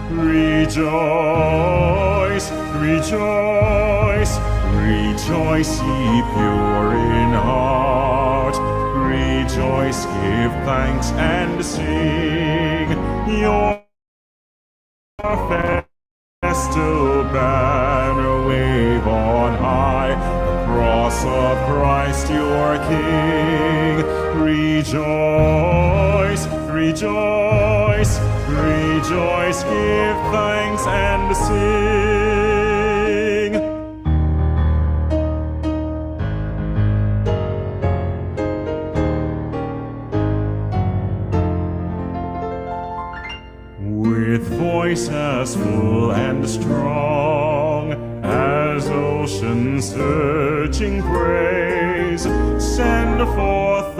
Rejoice, rejoice, rejoice, ye pure in heart. Rejoice, give thanks and sing your festal banner wave on high, the cross of Christ your King. Rejoice, rejoice, rejoice, give thanks and sing. With voice as full and strong as ocean surging praise, send forth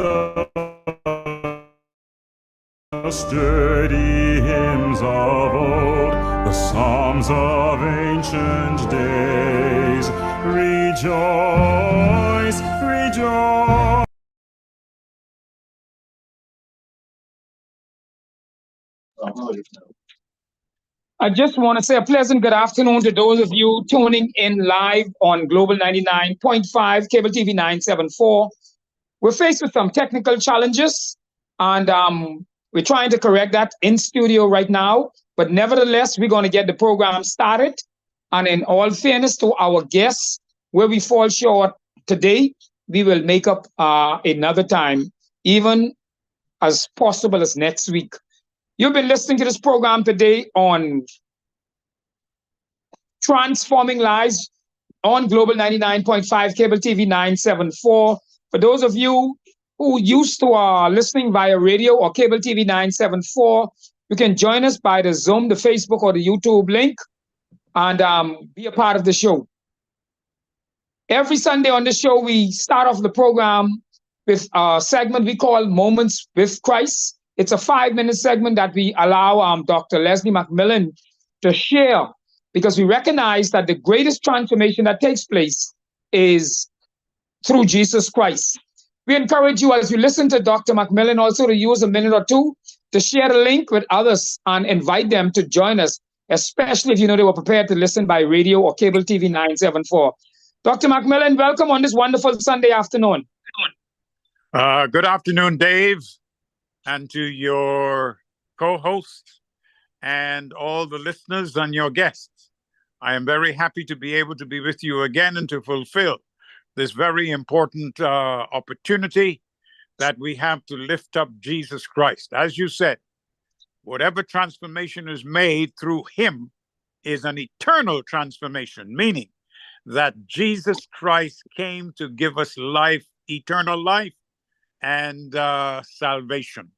the sturdy hymns of old, the psalms of ancient days. Rejoice, rejoice. I just want to say a pleasant good afternoon to those of you tuning in live on Global 99.5, Cable TV 974. We're faced with some technical challenges, and we're trying to correct that in studio right now. But nevertheless, we're going to get the program started. And in all fairness to our guests, where we fall short today, we will make up another time, even as possible as next week. You've been listening to this program today on Transforming Lives on Global 99.5, Cable TV 974. For those of you who used to listening via radio or Cable TV 974, you can join us by the Zoom, the Facebook, or the YouTube link and be a part of the show. Every Sunday on the show, we start off the program with a segment we call Moments with Christ. It's a 5-minute segment that we allow Dr. Leslie McMillan to share, because we recognize that the greatest transformation that takes place is through Jesus Christ. We encourage you, as you listen to Dr. McMillan, also to use a minute or two to share the link with others and invite them to join us, especially if you know they were prepared to listen by radio or Cable TV 974. Dr. McMillan, welcome on this wonderful Sunday afternoon. Good afternoon, Dave, and to your co-host and all the listeners and your guests. I am very happy to be able to be with you again and to fulfill this very important opportunity that we have to lift up Jesus Christ. As you said, whatever transformation is made through him is an eternal transformation, meaning that Jesus Christ came to give us life, eternal life, and salvation.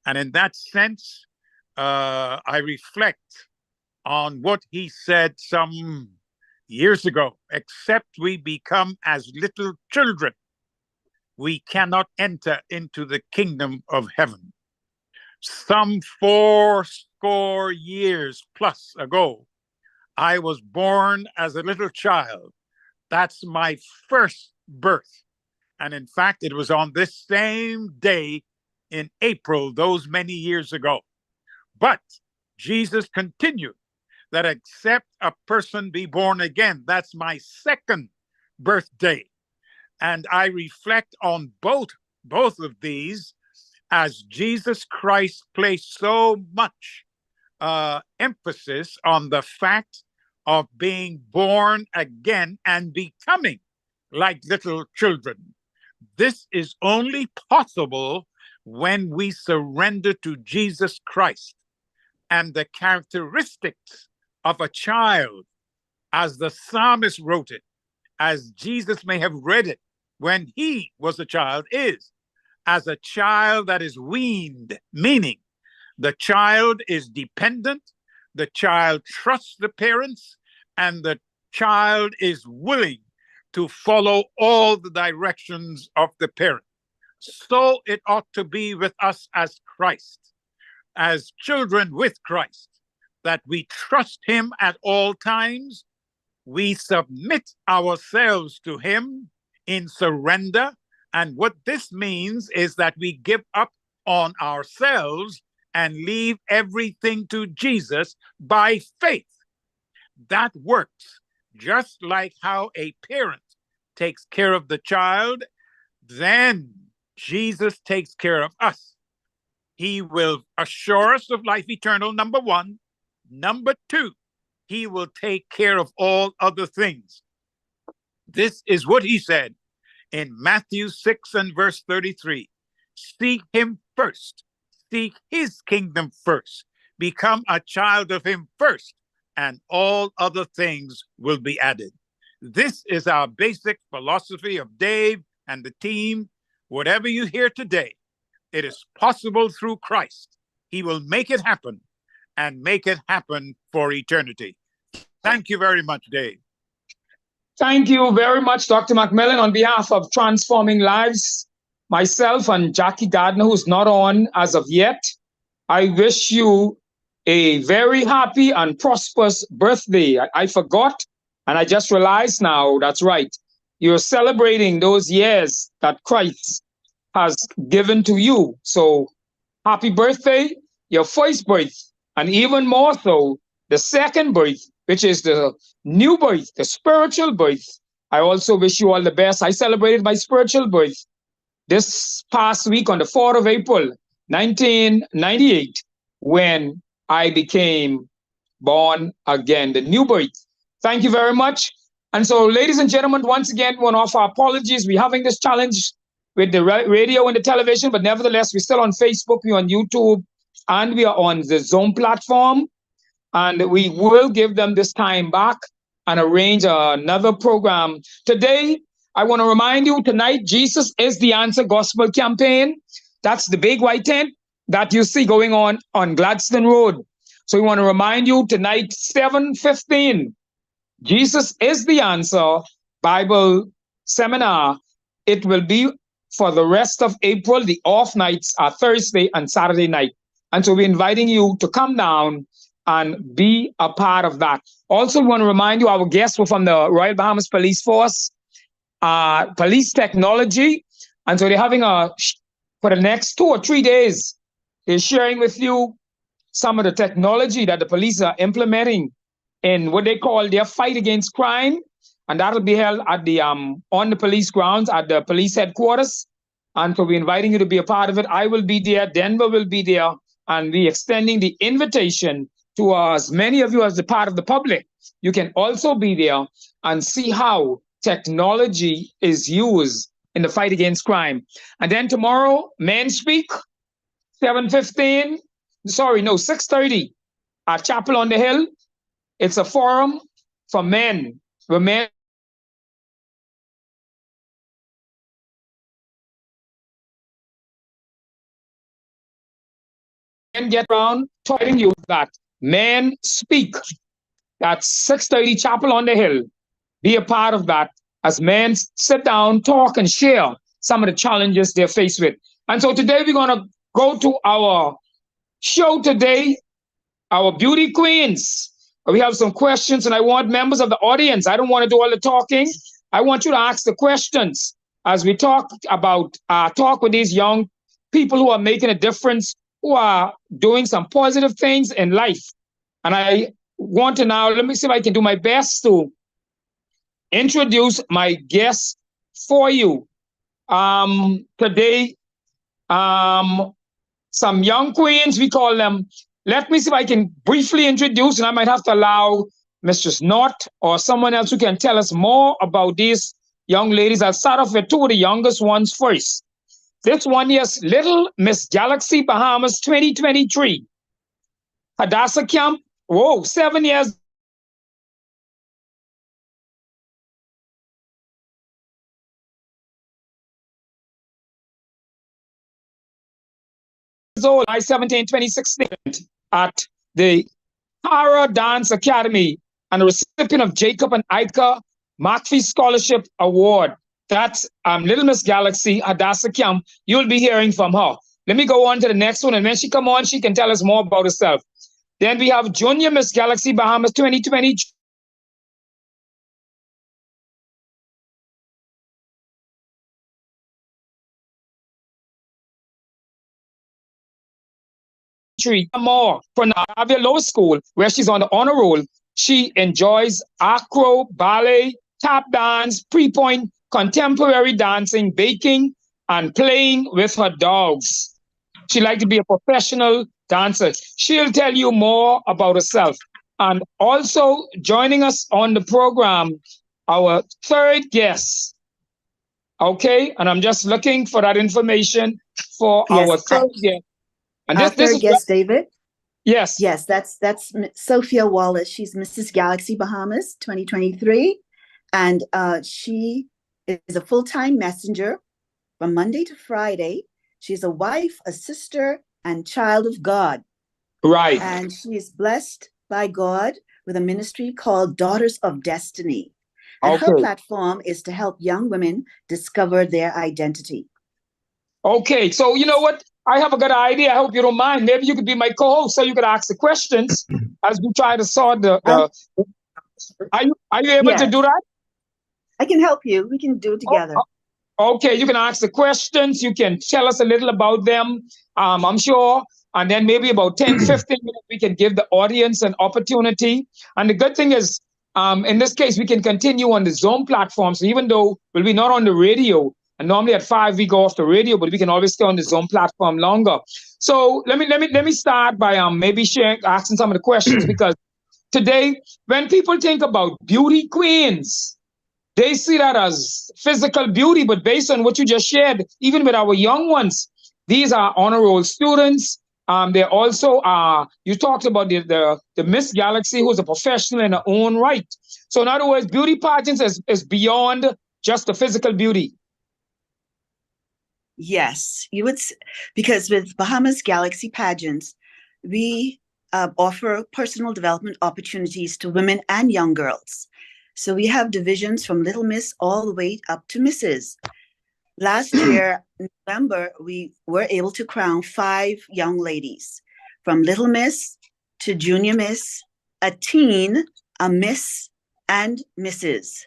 And in that sense, I reflect on what he said some years ago: except we become as little children, we cannot enter into the kingdom of heaven. Some 80 years plus ago, I was born as a little child. That's my first birth. And in fact, it was on this same day in April, those many years ago. But Jesus continued that except a person be born again, that's my second birthday. And I reflect on both of these, as Jesus Christ placed so much emphasis on the fact of being born again and becoming like little children. This is only possible when we surrender to Jesus Christ. And the characteristics of a child, as the psalmist wrote it, as Jesus may have read it when he was a child, is as a child that is weaned, meaning the child is dependent, the child trusts the parents, and the child is willing to follow all the directions of the parent. So it ought to be with us as Christ, as children with Christ, that we trust him at all times, we submit ourselves to him in surrender. And what this means is that we give up on ourselves and leave everything to Jesus by faith. That works just like how a parent takes care of the child, then Jesus takes care of us. He will assure us of life eternal, number one. Number two, he will take care of all other things. This is what he said in Matthew 6 and verse 33. Seek him first. Seek his kingdom first. Become a child of him first, and all other things will be added. This is our basic philosophy of Dave and the team. Whatever you hear today, it is possible through Christ. He will make it happen and make it happen for eternity. Thank you very much, Dave. Thank you very much, Dr. McMillan, on behalf of Transforming Lives, myself and Jackie Gardner, who's not on as of yet. I wish you a very happy and prosperous birthday. I forgot, and I just realized now, that's right. You're celebrating those years that Christ has given to you. So happy birthday, your first birth, and even more so, the second birth, which is the new birth, the spiritual birth. I also wish you all the best. I celebrated my spiritual birth this past week on the 4th of April, 1998, when I became born again, the new birth. Thank you very much. And so, ladies and gentlemen, once again, one of our apologies. We're having this challenge with the radio and the television, but nevertheless, we're still on Facebook, we're on YouTube, and we are on the Zoom platform. And we will give them this time back and arrange another program. Today, I want to remind you tonight, Jesus is the Answer Gospel Campaign. That's the big white tent that you see going on Gladstone Road. So we want to remind you tonight, 7:15, Jesus is the Answer Bible Seminar. It will be for the rest of April. The off nights are Thursday and Saturday night. And so we're inviting you to come down and be a part of that. Also, we want to remind you, our guests were from the Royal Bahamas Police Force, police technology. And so they're having for the next 2 or 3 days, they're sharing with you some of the technology that the police are implementing in what they call their fight against crime. And that'll be held at the on the police grounds at the police headquarters. And so we're inviting you to be a part of it. I will be there, Denver will be there, and we're extending the invitation to as many of you as a part of the public. You can also be there and see how technology is used in the fight against crime. And then tomorrow, Men Speak, 6:30 at Chapel on the Hill. It's a forum for men, where men get around telling you that Men Speak. That's 6:30 Chapel on the Hill. Be a part of that as men sit down, talk, and share some of the challenges they're faced with. And so today we're going to go to our show today, our beauty queens. We have some questions, and I want members of the audience. I don't want to do all the talking. I want you to ask the questions as we talk with these young people who are making a difference, who are doing some positive things in life. And I want to now, let me see if I can do my best to introduce my guests for you. Today, some young queens, we call them. Let me see if I can briefly introduce, and I might have to allow Mistress Knott or someone else who can tell us more about these young ladies. I'll start off with two of the youngest ones first. This one is Little Miss Galaxy Bahamas 2023. Hadassah Camp, 7 years old, I 17, 2016, at the Para Dance Academy, and a recipient of Jacob and Ika McPhee Scholarship Award. That's Little Miss Galaxy, Hadassah Camp. You'll be hearing from her. Let me go on to the next one, and when she come on, she can tell us more about herself. Then we have Junior Miss Galaxy Bahamas 2020. more from Navia Low School, where she's on the honor roll. She enjoys acro, ballet, tap dance, pre-point, contemporary dancing, baking, and playing with her dogs. She likes to be a professional dancer. She'll tell you more about herself. And also joining us on the program, our third guest. Okay, and I'm just looking for that information for Yes, our third guest. And our this third is guest, David. yes. Yes, that's Sophia Wallace. She's Mrs. Galaxy Bahamas 2023, and she is a full-time messenger from Monday to Friday. She's a wife, a sister, and child of God. Right. And she is blessed by God with a ministry called Daughters of Destiny. And her platform is to help young women discover their identity. Okay, so you know what? I have a good idea. I hope you don't mind. Maybe you could be my co-host so you could ask the questions as we try to sort the are you able to do that? I can help you. We can do it together. Okay, you can ask the questions. You can tell us a little about them, I'm sure. And then maybe about 10, 15 minutes, we can give the audience an opportunity. And the good thing is, in this case, we can continue on the Zoom platform. So even though we'll be not on the radio, and normally at 5 we go off the radio, but we can always stay on the Zoom platform longer. So let me start by maybe asking some of the questions because today, when people think about beauty queens, they see that as physical beauty, but based on what you just shared, even with our young ones, these are honor roll students. They also are, you talked about the Miss Galaxy, who's a professional in her own right. So in other words, beauty pageants is beyond just the physical beauty. Yes, you would, because with Bahamas Galaxy pageants, we offer personal development opportunities to women and young girls. So we have divisions from Little Miss all the way up to Mrs. Last year, in November, we were able to crown 5 young ladies, from Little Miss to Junior Miss, a teen, a Miss, and Mrs.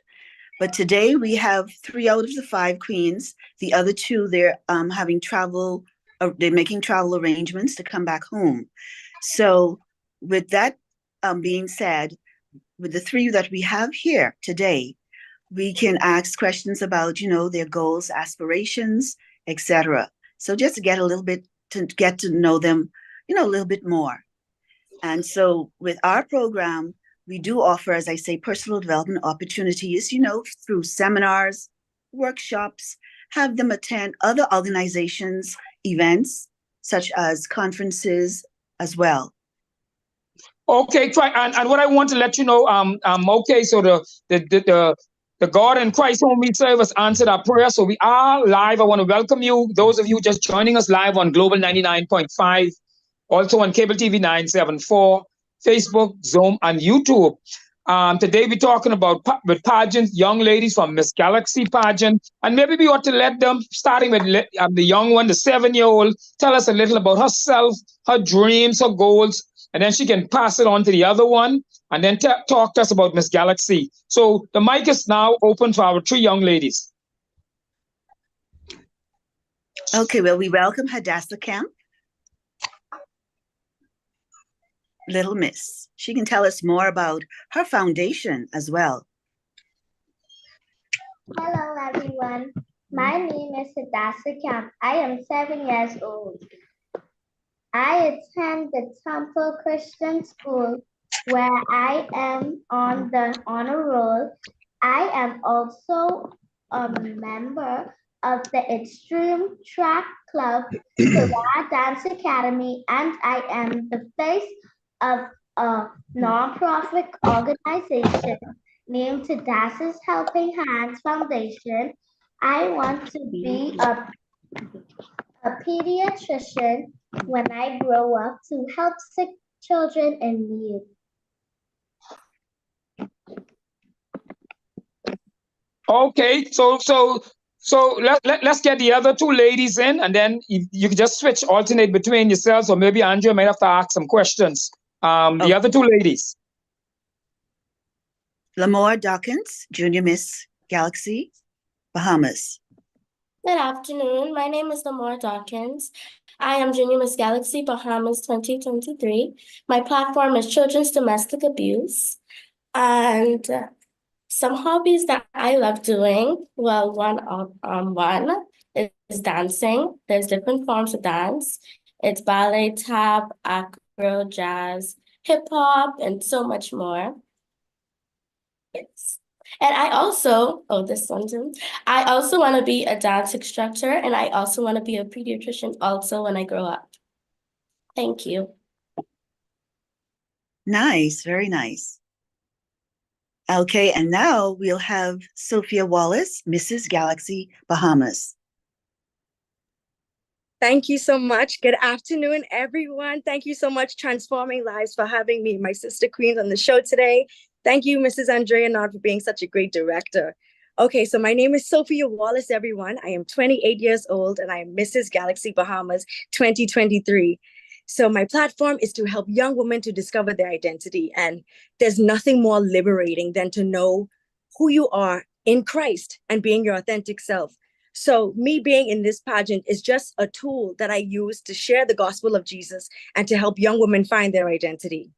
But today we have 3 out of the 5 queens. The other 2, they're having travel, they're making travel arrangements to come back home. So with that being said, with the 3 that we have here today, we can ask questions about, their goals, aspirations, etc. So just to get to know them, a little bit more. And so with our program, we do offer, as I say, personal development opportunities, through seminars, workshops, have them attend other organizations, events, such as conferences as well. Okay, and what I want to let you know, okay, so the God and Christ whom we serve has answered our prayer. So we are live. I want to welcome you, those of you just joining us live on Global 99.5, also on Cable TV 974, Facebook, Zoom, and YouTube. Today we're talking about with pageants, young ladies from Miss Galaxy pageant, and maybe we ought to let them, starting with the young one, the 7-year-old, tell us a little about herself, her dreams, her goals, and then she can pass it on to the other one, and then talk to us about Miss Galaxy. So the mic is now open for our 3 young ladies. Okay, well, we welcome Hadassah Kemp, Little Miss. She can tell us more about her foundation as well. Hello, everyone. My name is Hadassah Kemp. I am 7 years old. I attend the Temple Christian School where I am on the honor roll. I am also a member of the Extreme Track Club, Sarah Dance Academy, and I am the face of a nonprofit organization named Hadassah's Helping Hands Foundation. I want to be a pediatrician when I grow up to help sick children in need. Okay, so let's get the other 2 ladies in, and then you can just alternate between yourselves, or maybe Andrea might have to ask some questions. The other 2 ladies. Lamore Dawkins, Junior Miss Galaxy, Bahamas. Good afternoon. My name is Lamore Dawkins. I am Junior Miss Galaxy Bahamas 2023. My platform is children's domestic abuse. And some hobbies that I love doing, well, one is dancing. There's different forms of dance. It's ballet, tap, acro, jazz, hip hop, and so much more. Yes. And I also, oh, this one too. I also want to be a dance instructor, and I also want to be a pediatrician also when I grow up. Thank you. Nice, very nice. Okay, and now we'll have Sophia Wallace, Mrs. Galaxy Bahamas. Thank you so much. Good afternoon, everyone. Thank you so much, Transforming Lives, for having me, my sister queens, on the show today. Thank you, Mrs. Andrea Nod, for being such a great director. Okay, so my name is Sophia Wallace, everyone. I am 28 years old, and I am Mrs. Galaxy Bahamas 2023. So my platform is to help young women to discover their identity. And there's nothing more liberating than to know who you are in Christ and being your authentic self. So me being in this pageant is just a tool that I use to share the gospel of Jesus and to help young women find their identity.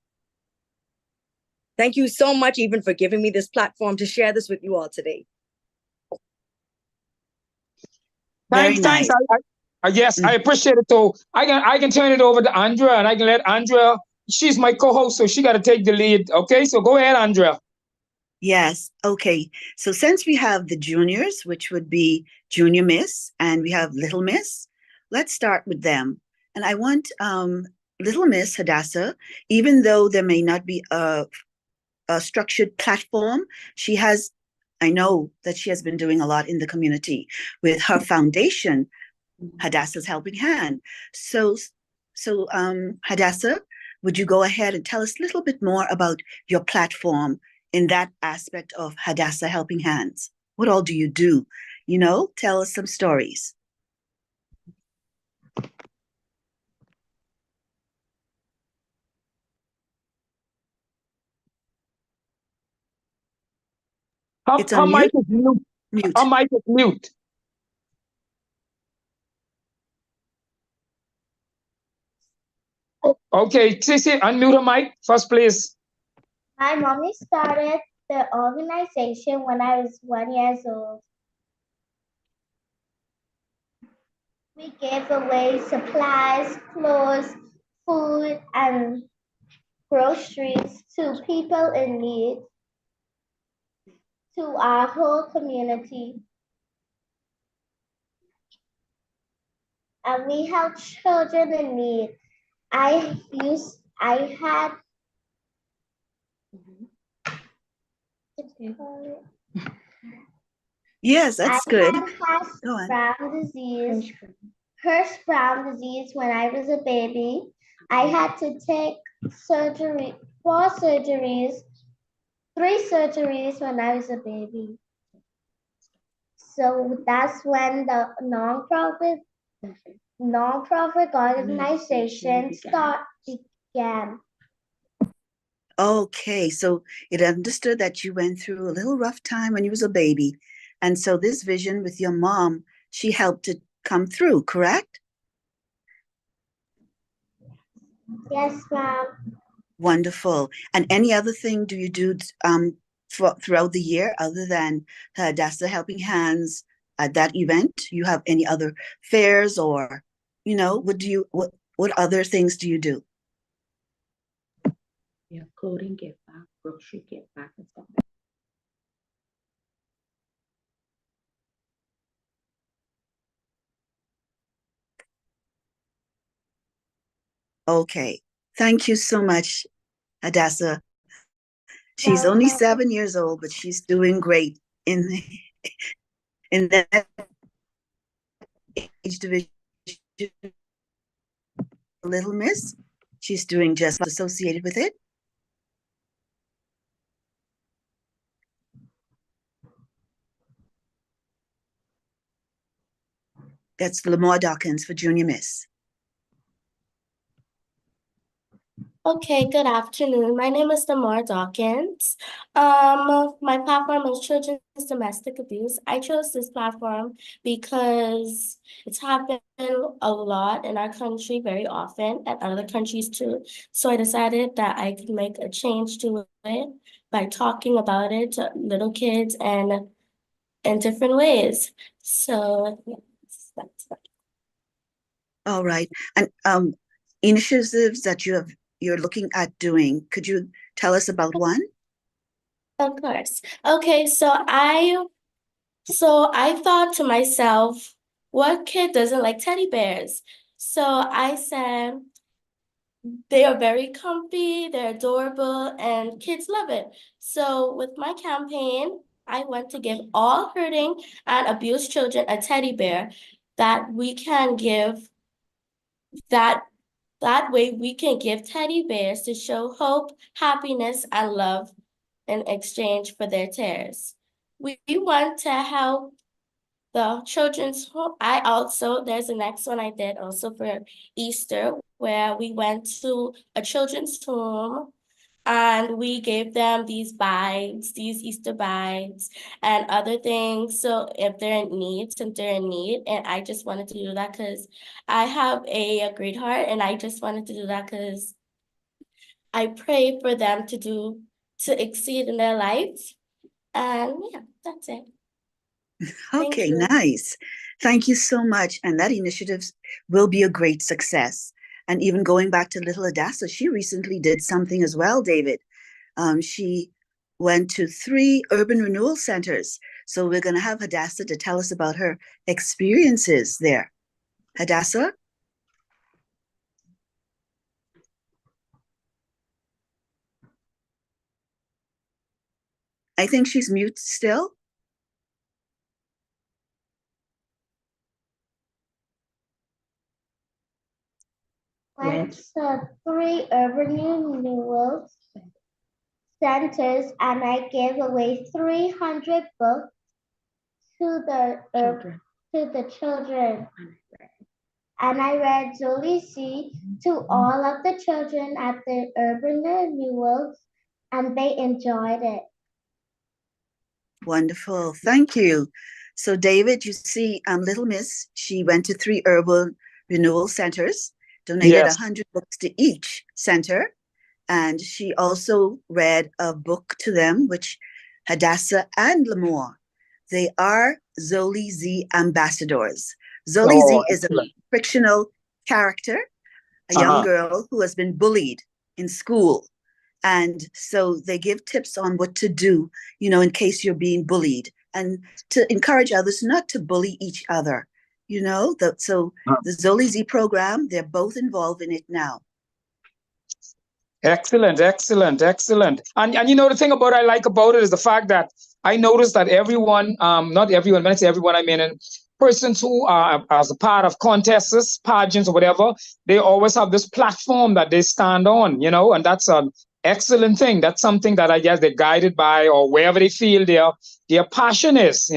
Thank you so much even for giving me this platform to share this with you all today. Thanks, Very thanks. nice. Yes, I appreciate it. So I can turn it over to Andrea, and I can let Andrea. She's my co-host, so she got to take the lead. Okay, so go ahead, Andrea. Yes. Okay. So since we have the juniors, which would be Junior Miss, and we have Little Miss, let's start with them. And I want Little Miss Hadassah, even though there may not be a structured platform, I know that she has been doing a lot in the community with her foundation, Hadassah's Helping Hand. So Hadassah, would you go ahead and tell us a little bit more about your platform in that aspect of Hadassah Helping Hands? What all do you do? Tell us some stories. It's Her on mic mute. is mute. Mute. Her mic is mute. Okay, Sissy, unmute her mic first, please. My mommy started the organization when I was 1 year old. We gave away supplies, clothes, food, and groceries to people in need, to our whole community. And we help children in need. I had Yes, that's good. Go on. Hirschsprung disease when I was a baby. I had to take three surgeries when I was a baby. So that's when the non-profit organization began. Okay, so it understood that you went through a little rough time when you was a baby. And so this vision with your mom, she helped it come through, correct? Yes, ma'am. Wonderful. And any other thing do you do throughout the year other than Hadassah Helping Hands at that event? You have any other fairs or, what other things do you do? Yeah, clothing get back, grocery get back, and stuff. Okay. Thank you so much, Hadassah. She's only 7 years old, but she's doing great in that age division. Little Miss, she's doing just associated with it. That's Lamar Dawkins for Junior Miss. Okay, good afternoon. My name is Damar Dawkins. My platform is Children's Domestic Abuse. I chose this platform because it's happened a lot in our country very often and other countries too. So I decided that I could make a change to it by talking about it to little kids and in different ways. So yeah, that's that. All right. And initiatives that you're looking at doing, could you tell us about one? Of course. Okay, so I thought to myself, what kid doesn't like teddy bears? So I said, they are very comfy, they're adorable, and kids love it. So with my campaign, I want to give all hurting and abused children a teddy bear that we can give that that way we can give teddy bears to show hope, happiness, and love in exchange for their tears. We want to help the children's home. There's the next one I did also for Easter, where we went to a children's home and we gave them these bags, these Easter bags and other things. So if they're in need, since they're in need, and I just wanted to do that because I have a great heart and I just wanted to do that because I pray for them to exceed in their life. And yeah, that's it. Thank Okay, you. nice. Thank you so much. And that initiative will be a great success. And even going back to little Adassa, she recently did something as well, David. She went to 3 urban renewal centers. So we're going to have Hadassah to tell us about her experiences there. Hadassah? I think she's mute still. Went to 3 urban renewal centers and I gave away 300 books to the children. And I read Jolie C to all of the children at the urban renewals and they enjoyed it. Wonderful. Thank you. So, David, you see, Little Miss, she went to 3 urban renewal centers, donated Yes. 100 books to each center. And she also read a book to them, which Hadassah and Lamore, they are Zoli Z ambassadors. Zoli Oh, Z is a excellent. fictional character, a young girl who has been bullied in school. And so they give tips on what to do, in case you're being bullied, and to encourage others not to bully each other. So the Zoli Z program, they're both involved in it now. Excellent, excellent, excellent. And the thing about I like about it is the fact that I noticed that everyone, not everyone, when I say everyone, I mean persons who are as a part of contests, pageants, or whatever, they always have this platform that they stand on, and that's an excellent thing. That's something that I guess they're guided by, or wherever they feel their passion is.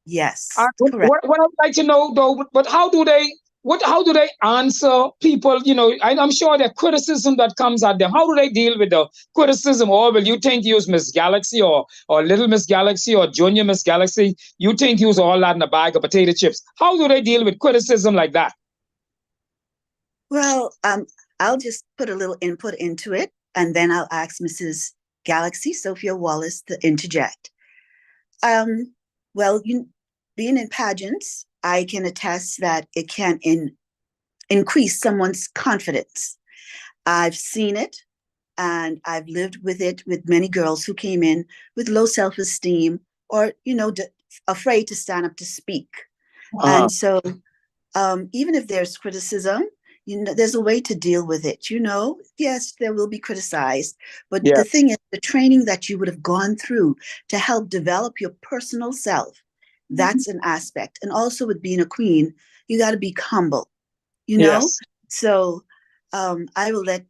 Yes, What, correct. what I'd like to know though, but how do they answer people? I'm sure there criticism that comes at them. How do they deal with the criticism? Or will you think you was Miss Galaxy or Little Miss Galaxy or Junior Miss Galaxy? You think you was all that in a bag of potato chips? How do they deal with criticism like that? Well, I'll just put a little input into it, and then I'll ask Mrs. Galaxy, Sophia Wallace, to interject. Well, being in pageants, I can attest that it can increase someone's confidence. I've seen it, and I've lived with it with many girls who came in with low self-esteem or, afraid to stand up to speak. And so even if there's criticism, there's a way to deal with it. Yes, there will be criticized, but the thing is, the training that you would have gone through to help develop your personal self, that's an aspect. And also with being a queen, you got to be humble, Yes. So I will let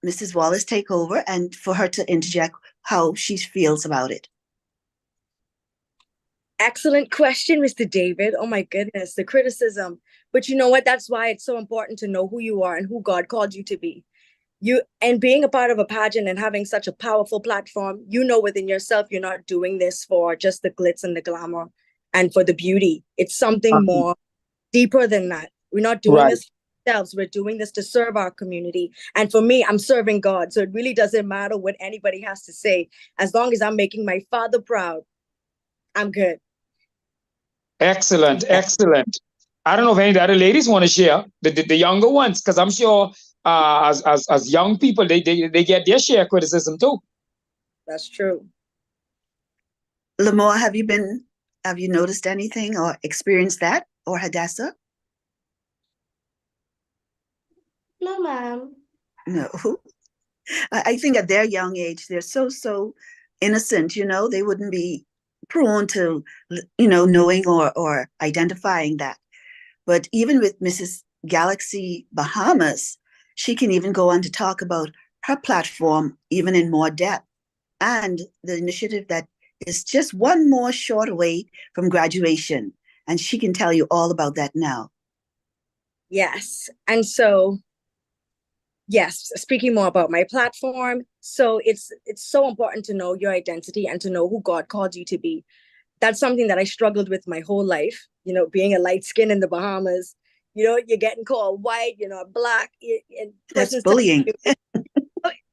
Mrs. Wallace take over and for her to interject how she feels about it. Excellent question, Mr. David. Oh my goodness, the criticism. But you know what? That's why it's so important to know who you are and who God called you to be. you and being a part of a pageant and having such a powerful platform, you know within yourself you're not doing this for just the glitz and the glamour and for the beauty. It's something more deeper than that. We're not doing Right. this for ourselves. We're doing this to serve our community. And for me, I'm serving God. So it really doesn't matter what anybody has to say. As long as I'm making my Father proud, I'm good. Excellent, excellent. I don't know if any of the other ladies want to share, the younger ones, because I'm sure as young people, they get their share of criticism too. That's true. Lamore, have you noticed anything or experienced that, or Hadassah? No, ma'am. No. I think at their young age, they're so innocent, they wouldn't be prone to, knowing or identifying that. But even with Mrs. Galaxy Bahamas, she can even go on to talk about her platform even in more depth, and the initiative that is just one more short away from graduation. And she can tell you all about that now. Yes. And so, yes, speaking more about my platform. So it's so important to know your identity and to know who God called you to be. That's something that I struggled with my whole life, being a light skin in the Bahamas, you're getting called white, black. And That's bullying.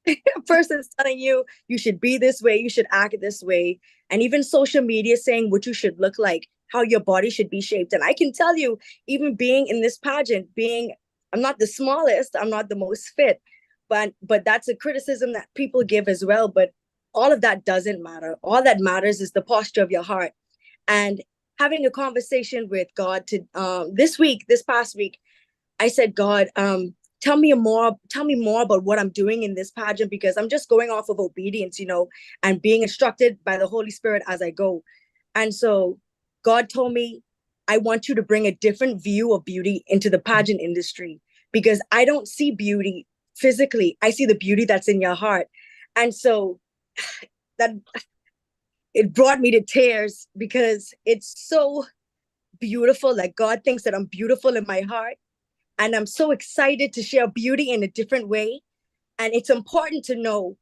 A person's telling you, you should be this way, you should act this way. And even social media saying what you should look like, how your body should be shaped. And I can tell you, even being in this pageant, I'm not the smallest, I'm not the most fit, but that's a criticism that people give as well. But all of that doesn't matter. All that matters is the posture of your heart. And having a conversation with God this past week, I said, God, tell me more about what I'm doing in this pageant, because I'm just going off of obedience, and being instructed by the Holy Spirit as I go. And so God told me, I want you to bring a different view of beauty into the pageant industry, because I don't see beauty physically. I see the beauty that's in your heart. And so that it brought me to tears, because it's so beautiful. Like, God thinks that I'm beautiful in my heart. And I'm so excited to share beauty in a different way. And it's important to know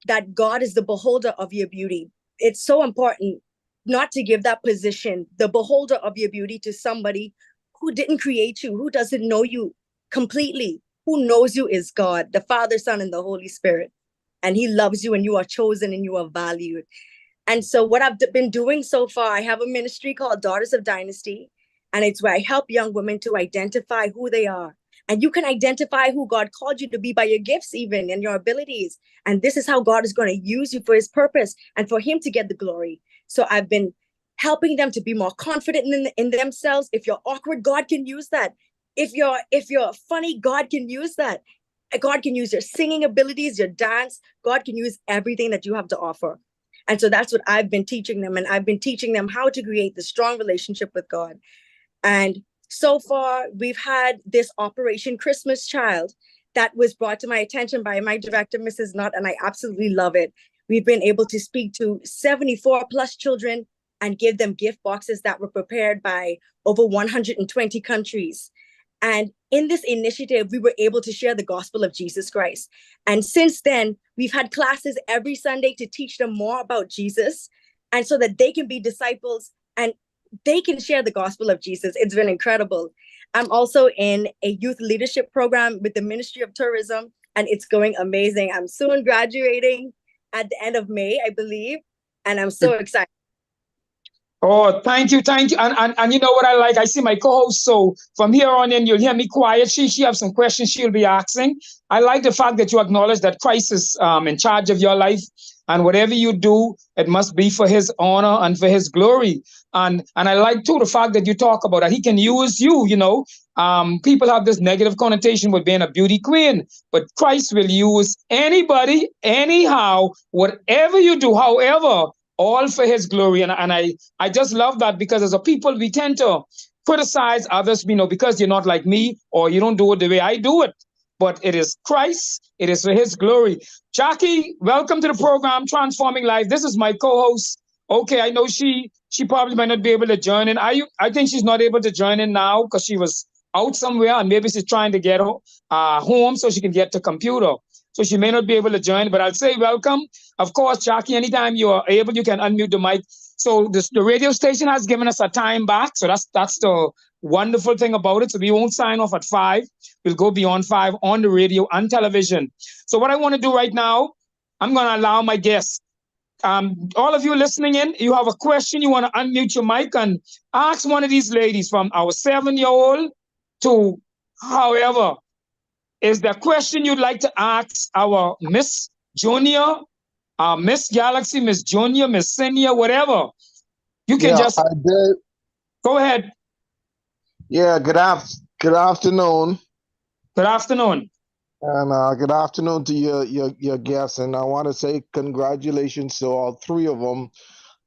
that God is the beholder of your beauty. It's so important not to give that position, the beholder of your beauty, to somebody who didn't create you, who doesn't know you completely. Who knows you is God, the Father, Son, and the Holy Spirit. And He loves you, and you are chosen, and you are valued. And so what I've been doing so far, I have a ministry called Daughters of Dynasty. And it's where I help young women to identify who they are. And you can identify who God called you to be by your gifts even and your abilities. And this is how God is going to use you for His purpose and for Him to get the glory. So I've been helping them to be more confident in themselves. If you're awkward, God can use that. If you're funny, God can use that. God can use your singing abilities, your dance. God can use everything that you have to offer. And so that's what I've been teaching them. And I've been teaching them how to create the strong relationship with God. And so far, we've had this Operation Christmas Child that was brought to my attention by my director, Mrs. Nutt, and I absolutely love it. We've been able to speak to 74 plus children and give them gift boxes that were prepared by over 120 countries. And in this initiative, we were able to share the gospel of Jesus Christ. And since then, we've had classes every Sunday to teach them more about Jesus, and so that they can be disciples and they can share the gospel of Jesus. It's been incredible. I'm also in a youth leadership program with the Ministry of Tourism, and it's going amazing. I'm soon graduating at the end of May, I believe, and I'm so excited. Oh, thank you. And you know what I like? I see my co-host. So from here on in, you'll hear me quiet. She have some questions she'll be asking. I like the fact that you acknowledge that Christ is in charge of your life, and whatever you do, it must be for His honor and for His glory. And I like too the fact that you talk about that He can use you. People have this negative connotation with being a beauty queen, but Christ will use anybody, anyhow, whatever you do, however, all for His glory. And I just love that, because as a people, we tend to criticize others, because you're not like me or you don't do it the way I do it. But it is Christ, it is for His glory. Jackie, welcome to the program, Transforming Life. This is my co-host. Okay, I know she probably might not be able to join in. I think she's not able to join in now because she was out somewhere, and maybe she's trying to get home so she can get to computer. so she may not be able to join, but I'll say welcome. Of course, Jackie, anytime you are able, you can unmute the mic. So the radio station has given us a time back. So that's the wonderful thing about it. So we won't sign off at 5. We'll go beyond 5 on the radio and television. So what I want to do right now, I'm going to allow my guests. All of you listening in, you have a question, you want to unmute your mic and ask one of these ladies, from our 7-year-old to however. Is there a question you'd like to ask our Miss Junior, Miss Galaxy, Miss Junior, Miss Senior, whatever? You can just I did. go ahead. Yeah, good afternoon. Good afternoon. And good afternoon to your guests. And I want to say congratulations to all three of them.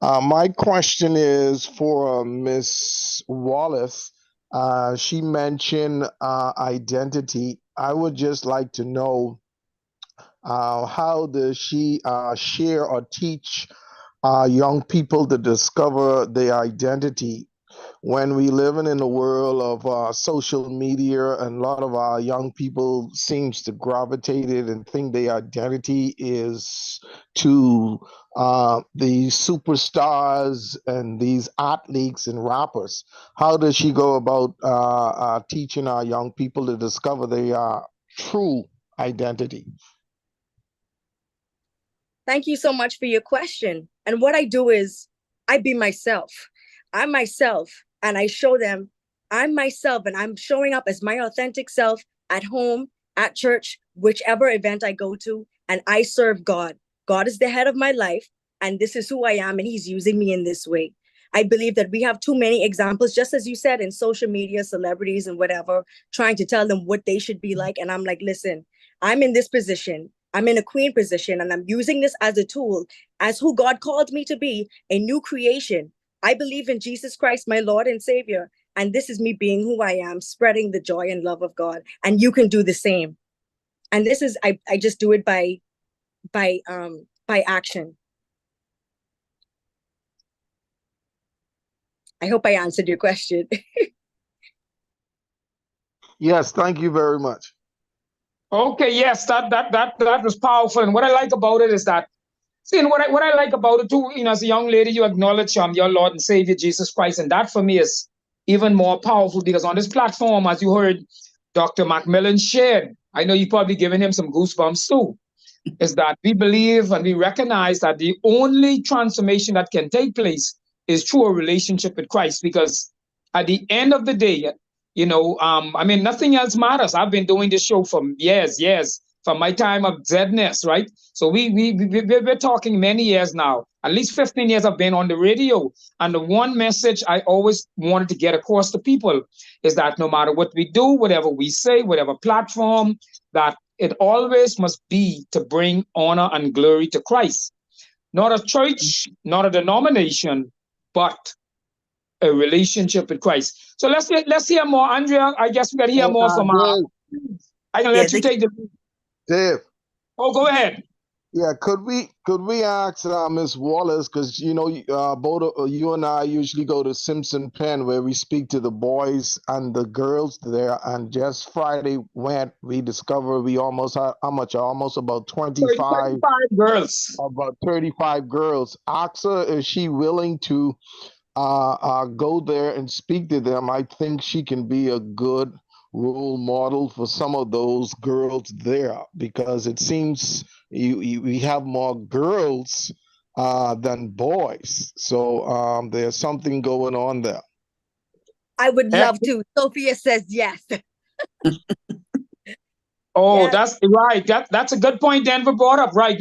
My question is for Miss Wallace. She mentioned identity. I would just like to know how does she share or teach young people to discover their identity when we living in a world of social media, and a lot of our young people seems to gravitate it and think their identity is to the superstars and these athletes and rappers. How does she go about teaching our young people to discover their true identity? Thank you so much for your question. And what I do is I be myself. I'm myself, and I show them I'm myself, and I'm showing up as my authentic self at home, at church, whichever event I go to, and I serve God. God is the head of my life, and this is who I am, and he's using me in this way. I believe that we have too many examples, just as you said, in social media, celebrities and whatever, trying to tell them what they should be like. And I'm like, listen, I'm in this position. I'm in a queen position, and I'm using this as a tool, as who God called me to be, a new creation. I believe in Jesus Christ, my Lord and Savior. And this is me being who I am, spreading the joy and love of God. And you can do the same. And this is, I just do it by action. I hope I answered your question. Yes, thank you very much. Okay, yes, that was powerful. And what I like about it is that, see, and what I like about it too, as a young lady, you acknowledge your Lord and Savior Jesus Christ, and that for me is even more powerful, because on this platform, as you heard Dr. Macmillan shared, I know you've probably given him some goosebumps too, is that we believe and we recognize that the only transformation that can take place is through a relationship with Christ, because at the end of the day, nothing else matters. I've been doing this show for years, from my time of Zedness, right? So we're talking many years now. At least 15 years I've been on the radio. And the one message I always wanted to get across to people is that no matter what we do, whatever we say, whatever platform, that it always must be to bring honor and glory to Christ. Not a church, not a denomination, but a relationship with Christ. So let's hear more. Andrea, I guess we got to hear more from I can let you take the Dave. Oh, go ahead. Yeah, could we ask Miss Wallace, because both you and I usually go to Simpson Pen, where we speak to the boys and the girls there, and just Friday we discovered we almost had almost about 25 girls. About 35 girls. Ask her if she willing to go there and speak to them. I think she can be a good role model for some of those girls there, because it seems we have more girls than boys. So there's something going on there. I would love to. Sophia says yes. Oh, Yes. that's right. That's a good point Denver brought up, right?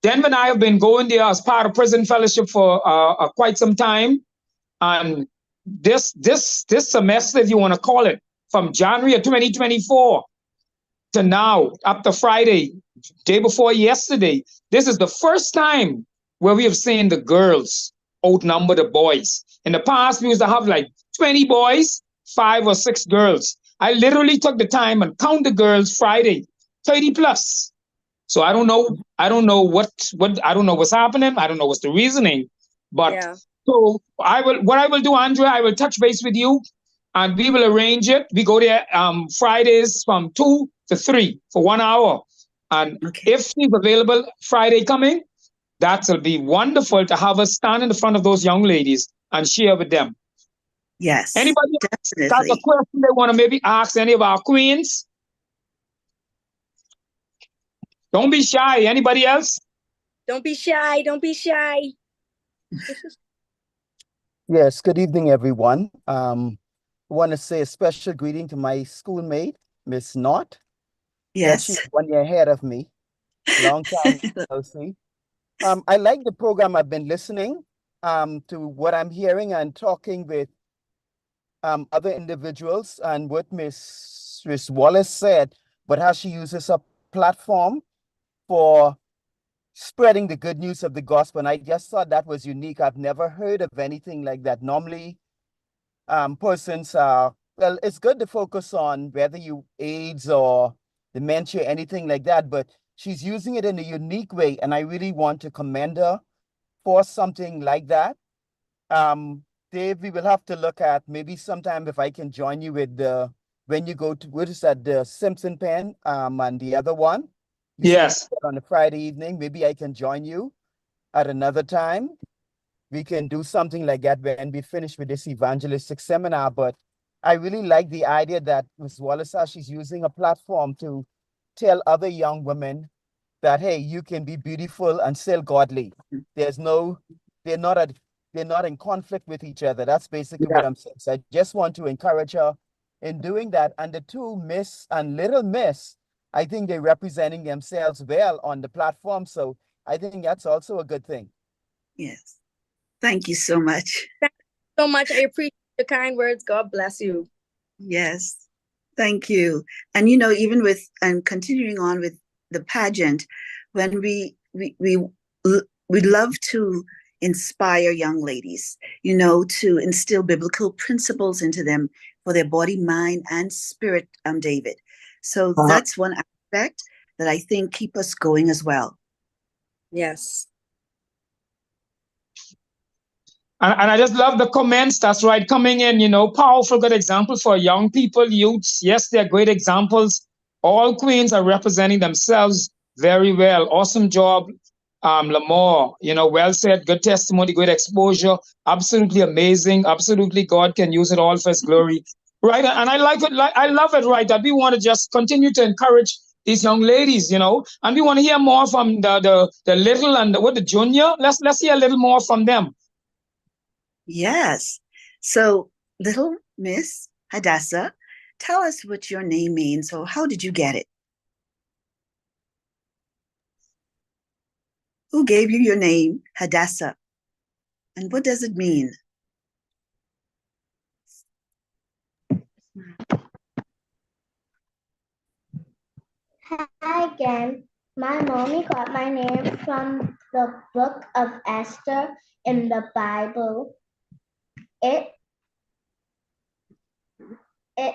Denver and I have been going there as part of Prison Fellowship for quite some time. And this semester, if you want to call it, from January of 2024 to now, up to Friday, day before yesterday, this is the first time where we have seen the girls outnumber the boys. In the past, we used to have like 20 boys, 5 or 6 girls. I literally took the time and count the girls Friday, 30 plus. So I don't know what's happening. I don't know what's the reasoning, but Yeah. so what I will do, Andrea, I will touch base with you and we will arrange it. We go there Fridays from 2 to 3 for 1 hour. And Okay. if she's available Friday coming, that'll be wonderful to have us stand in the front of those young ladies and share with them. Yes, Anybody else got a definitely. question they want to maybe ask any of our queens? Don't be shy. Anybody else? Don't be shy. Don't be shy. Yes, good evening, everyone. I want to say a special greeting to my schoolmate, Miss Knott. Yes, she's Yes. 1 year ahead of me. Long time no see. I like the program. I've been listening to what I'm hearing and talking with other individuals and what Miss Wallace said, but how she uses her platform for spreading the good news of the gospel. And I just thought that was unique. I've never heard of anything like that. Normally, persons are, well, it's good to focus on whether you AIDS or dementia, anything like that, but she's using it in a unique way. And I really want to commend her for something like that. Dave, we will have to look at maybe sometime if I can join you with the, when you go to, what is that, the Simpson Pen, and the other one. You said Yes. on a Friday evening, maybe I can join you at another time. We can do something like that when we finish with this evangelistic seminar. But I really like the idea that Ms. Wallace, she's using a platform to tell other young women that, hey, you can be beautiful and still godly. There's no, they're not at, they're not in conflict with each other. That's basically what I'm saying. So I just want to encourage her in doing that. And the two Miss and Little Miss, I think they're representing themselves well on the platform. So I think that's also a good thing. Yes. Thank you so much. So much. I appreciate the kind words. God bless you. Yes. Thank you. And you know, even with and continuing on with the pageant, when we love to inspire young ladies, you know, to instill biblical principles into them for their body, mind, and spirit, David. So that's one aspect that I think keep us going as well. Yes. And I just love the comments. That's right, coming in, you know, powerful, good example for young people, youths. Yes, they're great examples. All queens are representing themselves very well. Awesome job, Lamore. You know, well said, good testimony, good exposure. Absolutely amazing. Absolutely, God can use it all for His glory. Right, and I like it. I love it. Right, that we want to just continue to encourage these young ladies, you know, and we want to hear more from the little and the junior. Let's hear a little more from them. Yes. So, little Miss Hadassah, tell us what your name means, or how did you get it? Who gave you your name, Hadassah? And what does it mean? Hi again. My mommy got my name from the book of Esther in the Bible. It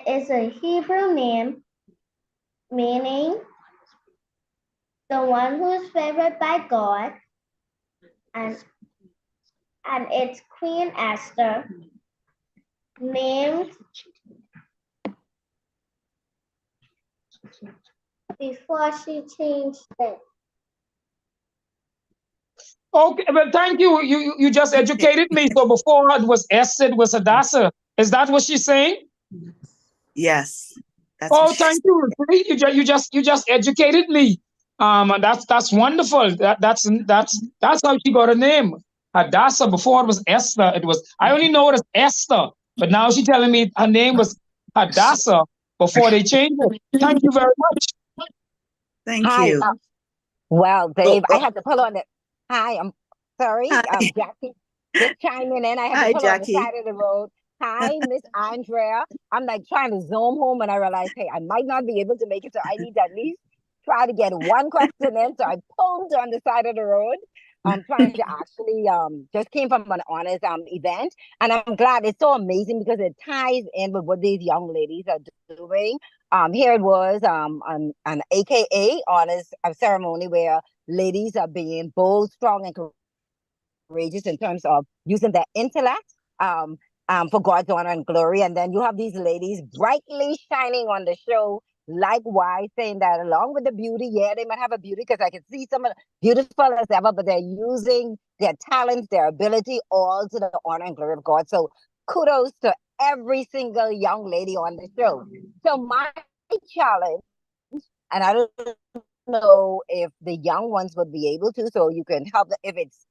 is a Hebrew name meaning the one who is favored by God, and it's Queen Esther, named before she changed it. Okay, well, thank you. You just educated me. So before it was Esther, it was Hadassah. Is that what she's saying? Yes. That's Oh, what she thank you. You just educated me. And that's wonderful. That's how she got her name, Hadassah. Before it was Esther. It was, I only know it as Esther, but now she's telling me her name was Hadassah before they changed it. Thank you very much. Thank Hi. you. Well, Dave, I had to pull on it. Hi, I'm sorry. Hi. Jackie just chiming in. I had Hi, to pull on the Jackie. side of the road. Hi, Miss Andrea. I'm like trying to zoom home and I realized, hey, I might not be able to make it. So I need to at least try to get one question in. So I pulled on the side of the road. I'm trying to actually just came from an honors event. And I'm glad it's so amazing because it ties in with what these young ladies are doing. Here it was an AKA honors ceremony where ladies are being bold, strong, and courageous in terms of using their intellect for God's honor and glory. And then you have these ladies brightly shining on the show likewise saying that along with the beauty, yeah, they might have a beauty because I can see some of the beautiful as ever, but they're using their talents, their ability, all to the honor and glory of God. So kudos to every single young lady on the show. So my challenge, and I don't know if the young ones would be able to, so you can help if it's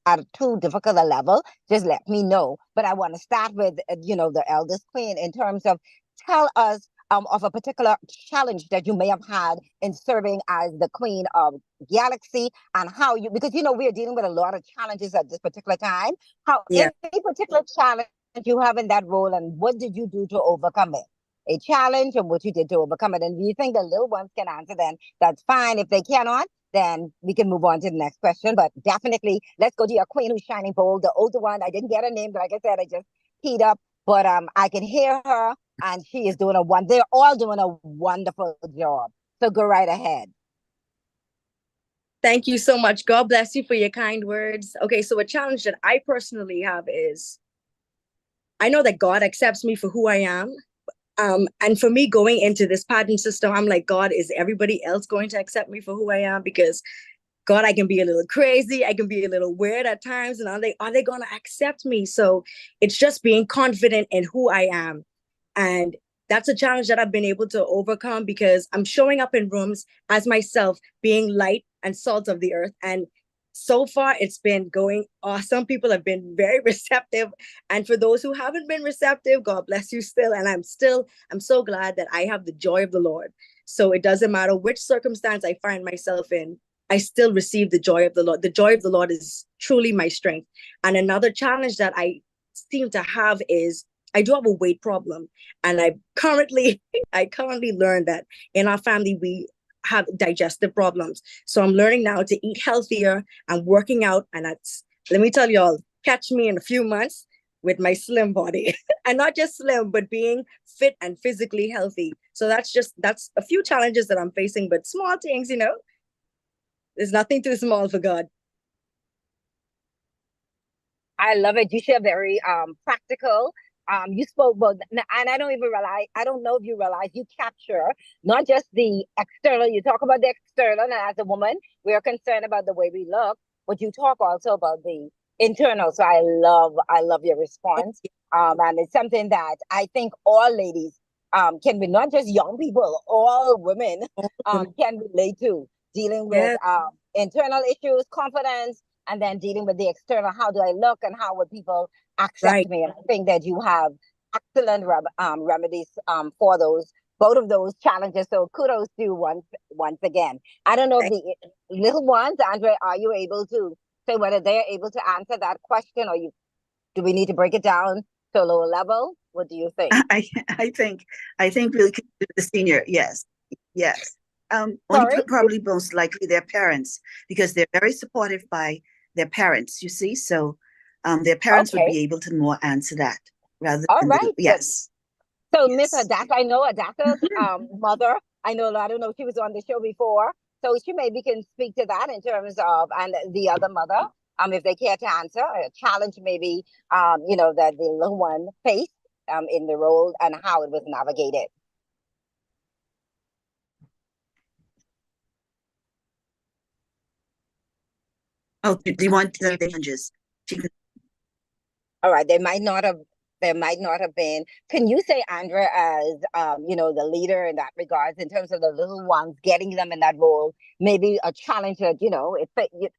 at too difficult a level, just let me know. But I want to start with the eldest queen in terms of tell us of a particular challenge that you may have had in serving as the queen of galaxy, and how you, because we are dealing with a lot of challenges at this particular time, how Yeah. any particular challenge you have in that role, and what did you do to overcome it? A challenge and what you did to overcome it. And if you think the little ones can answer, then that's fine. If they cannot, then we can move on to the next question. But definitely, let's go to your queen who's shining bold, the older one. I didn't get her name, but like I said, I just keyed up. But I can hear her, and she is doing they're all doing a wonderful job. So go right ahead. Thank you so much. God bless you for your kind words. Okay, so a challenge that I personally have is I know that God accepts me for who I am. And for me going into this pageant system, I'm like, God, is everybody else going to accept me for who I am? Because God, I can be a little crazy. I can be a little weird at times. And are they going to accept me? So it's just being confident in who I am. And that's a challenge that I've been able to overcome because I'm showing up in rooms as myself, being light and salt of the earth. And so far, it's been going awesome. People have been very receptive. And for those who haven't been receptive, God bless you still. And I'm so glad that I have the joy of the Lord. So it doesn't matter which circumstance I find myself in, I still receive the joy of the Lord. The joy of the Lord is truly my strength. And another challenge that I seem to have is I do have a weight problem. And I currently learned that in our family, we have digestive problems. So I'm learning now to eat healthier and working out. And let me tell y'all, catch me in a few months with my slim body and not just slim, but being fit and physically healthy. So that's a few challenges that I'm facing, but small things, there's nothing too small for God. I love it. You share very practical. You spoke about, and I don't know if you realize you capture not just the external, you talk about the external, and as a woman, we are concerned about the way we look, but you talk also about the internal. So I love your response. And it's something that I think all ladies can be, not just young people, all women can relate to, dealing with internal issues, confidence, and then dealing with the external. How do I look and how would people accept me? And I think that you have excellent remedies for both of those challenges. So kudos to you once again. I don't know if the little ones, Andre, are you able to say whether they're able to answer that question, or do we need to break it down to a lower level? What do you think? I think we'll consider the senior. Yes. Only probably most likely their parents, because they're very supportive by their parents, you see. So their parents would be able to more answer that rather than yes. So Miss Adassa, I know Adassa's mother, I don't know if she was on the show before, so she maybe can speak to that in terms of, and the other mother, if they care to answer, a challenge maybe, that the little one faced in the role and how it was navigated. Oh, do you want the challenges? All right, there might not have been. Can you say, Andrea, as the leader in that regards, in terms of the little ones, getting them in that role, maybe a challenge that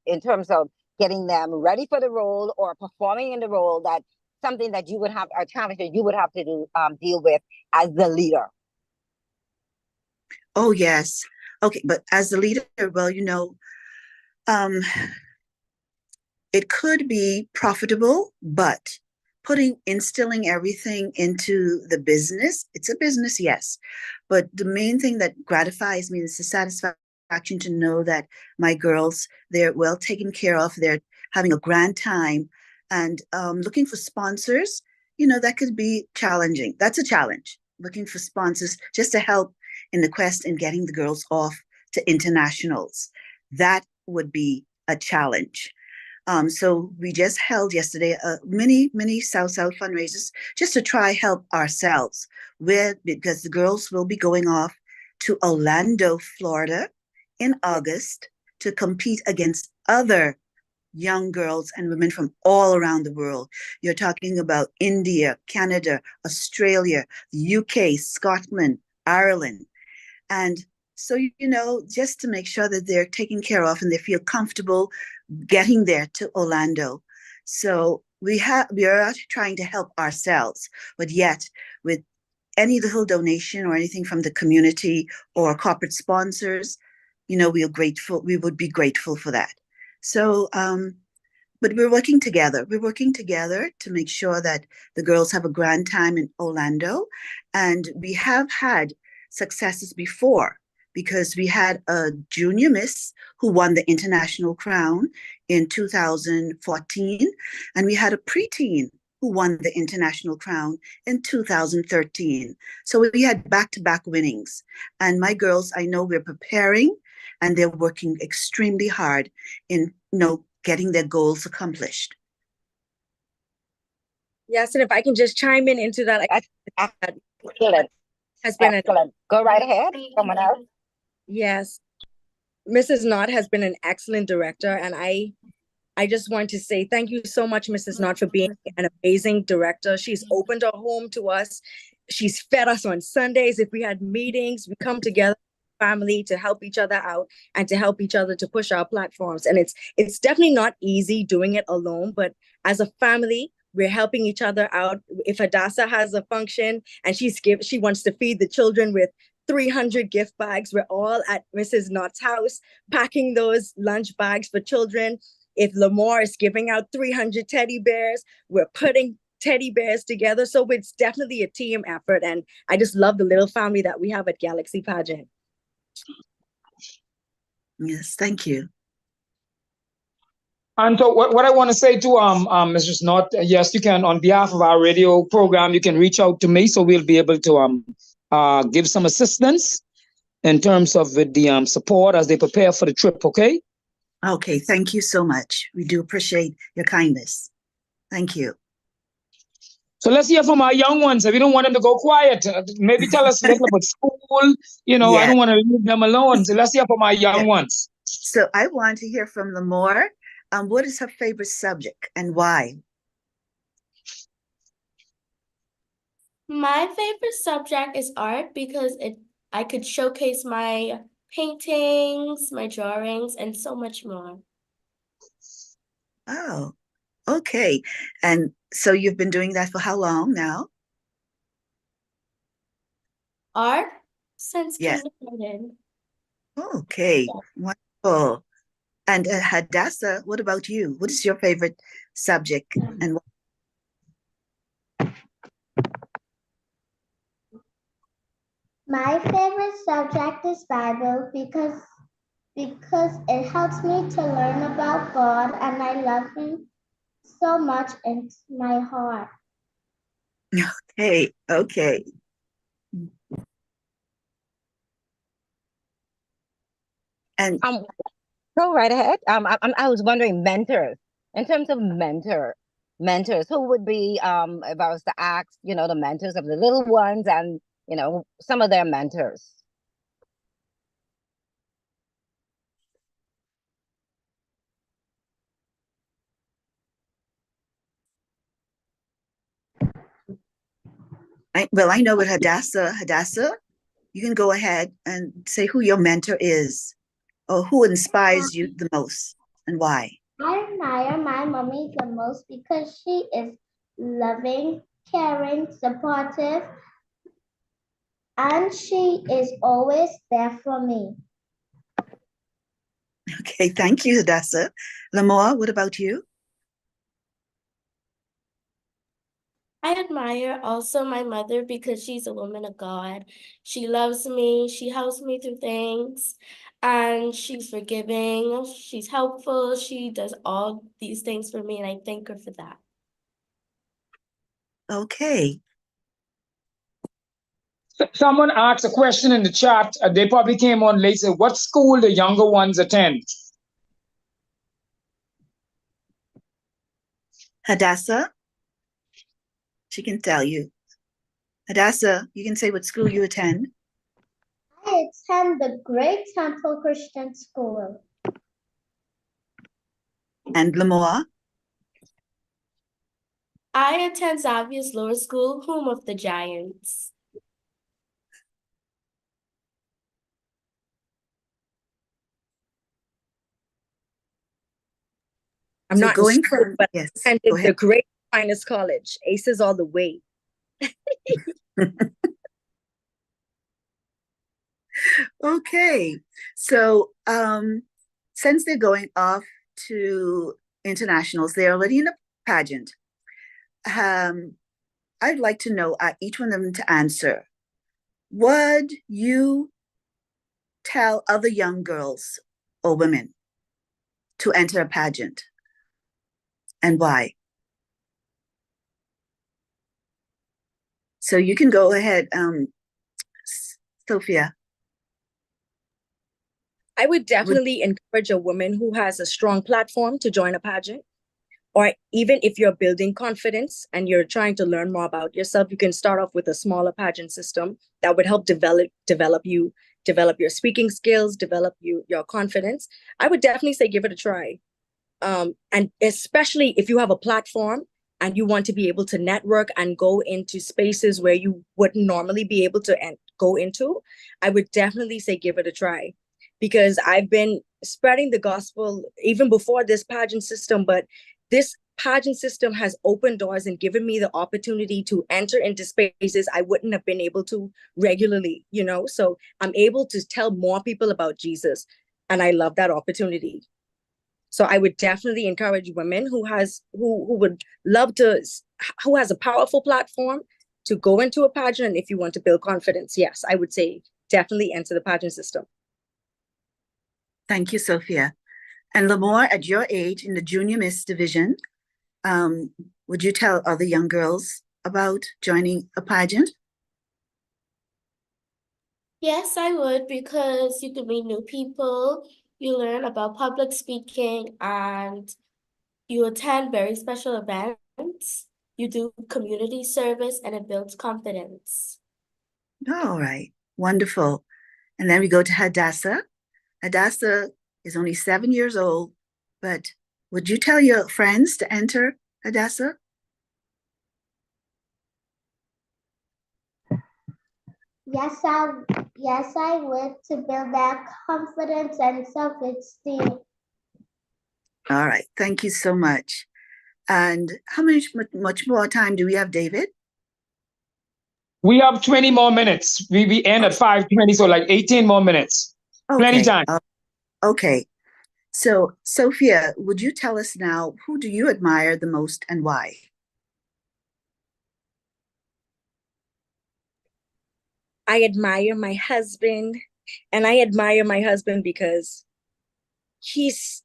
in terms of getting them ready for the role or performing in the role, that something that you would have, a challenge that you would have to deal with as the leader? Oh yes, okay, but as the leader, well, it could be profitable, but instilling everything into the business, it's a business, yes. But the main thing that gratifies me is the satisfaction to know that my girls, they're well taken care of, they're having a grand time, and looking for sponsors, that could be challenging. That's a challenge, looking for sponsors just to help in the quest in getting the girls off to internationals. That would be a challenge. So we just held yesterday many South fundraisers just to try help ourselves because the girls will be going off to Orlando, Florida in August to compete against other young girls and women from all around the world. You're talking about India, Canada, Australia, the UK, Scotland, Ireland. And so, just to make sure that they're taken care of and they feel comfortable getting there to Orlando. So we are trying to help ourselves, but yet with any little donation or anything from the community or corporate sponsors, we would be grateful for that. So, but we're working together. We're working together to make sure that the girls have a grand time in Orlando. And we have had successes before because we had a junior miss who won the international crown in 2014. And we had a preteen who won the international crown in 2013. So we had back-to-back winnings. And my girls, I know we're preparing and they're working extremely hard in, getting their goals accomplished. Yes, and if I can just chime in into that, Excellent. has been Excellent. Go right ahead. Someone else. Yes, Mrs. Knott has been an excellent director, and I just want to say thank you so much, Mrs. Knott, for being an amazing director. She's opened her home to us. She's fed us on Sundays. If we had meetings, we come together, family, to help each other out and to help each other to push our platforms. And it's definitely not easy doing it alone, but as a family, we're helping each other out. If Hadassah has a function and she wants to feed the children with 300 gift bags, we're all at Mrs. Knott's house packing those lunch bags for children. If Lamar is giving out 300 teddy bears, we're putting teddy bears together. So it's definitely a team effort. And I just love the little family that we have at Galaxy Pageant. Yes, thank you. And so what I want to say to Mrs. Knott, yes, you can, on behalf of our radio program, you can reach out to me so we'll be able to give some assistance in terms of the support as they prepare for the trip, okay? Okay, thank you so much. We do appreciate your kindness. Thank you. So let's hear from our young ones. If you don't want them to go quiet, maybe tell us a little about school. I don't want to leave them alone. So let's hear from our young ones. So I want to hear from Lamar. What is her favorite subject and why? My favorite subject is art because I could showcase my paintings, my drawings, and so much more. Oh, okay. And so you've been doing that for how long now? Art since Yes. kindergarten. Okay, wonderful. And Hadassah, what about you? What is your favorite subject and why? My favorite subject is Bible because it helps me to learn about God and I love him so much in my heart. Okay. And go right ahead. I was wondering mentors. In terms of mentors, who would be if I was to ask, the mentors of the little ones and some of their mentors. I know with Hadassah. Hadassah, you can go ahead and say who your mentor is or who inspires you the most and why. I admire my mommy the most because she is loving, caring, supportive, and she is always there for me. Okay, thank you, Hadassah. Lamar, what about you? I admire also my mother because she's a woman of God. She loves me, she helps me through things, and she's forgiving, she's helpful, she does all these things for me, and I thank her for that. Okay. Someone asked a question in the chat. They probably came on late. Said, what school the younger ones attend? Hadassah, she can tell you. Hadassah, you can say what school you attend. I I attend the Great Temple Christian School. And Lemoa? I attend Xavier's Lower School, home of the Giants. I'm So not going in school, from, but yes, I go attended the ahead. great finest college, Aces all the way. Okay, so since they're going off to internationals, they're already in a pageant. I'd like to know each one of them to answer. Would you tell other young girls or women to enter a pageant, and why? So you can go ahead, Sophia. I would definitely encourage a woman who has a strong platform to join a pageant. Or even if you're building confidence and you're trying to learn more about yourself, you can start off with a smaller pageant system that would help develop your speaking skills, develop your confidence. I would definitely say give it a try. And especially if you have a platform and you want to be able to network and go into spaces where you wouldn't normally be able to go into, I would definitely say give it a try. Because I've been spreading the gospel even before this pageant system, but this pageant system has opened doors and given me the opportunity to enter into spaces I wouldn't have been able to regularly, So I'm able to tell more people about Jesus, and I love that opportunity. So I would definitely encourage women who has a powerful platform to go into a pageant. And if you want to build confidence, yes, I would say definitely enter the pageant system. Thank you, Sophia. And Lamore, at your age in the Junior Miss division, would you tell other young girls about joining a pageant? Yes, I would, because you could meet new people, you learn about public speaking, and you attend very special events. You do community service, and it builds confidence. All right, wonderful. And then we go to Hadassah. Hadassah is only 7 years old, but would you tell your friends to enter Hadassah? Yes, I would, to build that confidence and self-esteem. All right, thank you so much. And how much more time do we have, David? We have 20 more minutes. We end at 5:20, so like 18 more minutes. Plenty time. Okay. So, Sophia, would you tell us now, who do you admire the most and why? I admire my husband, and I admire my husband because he's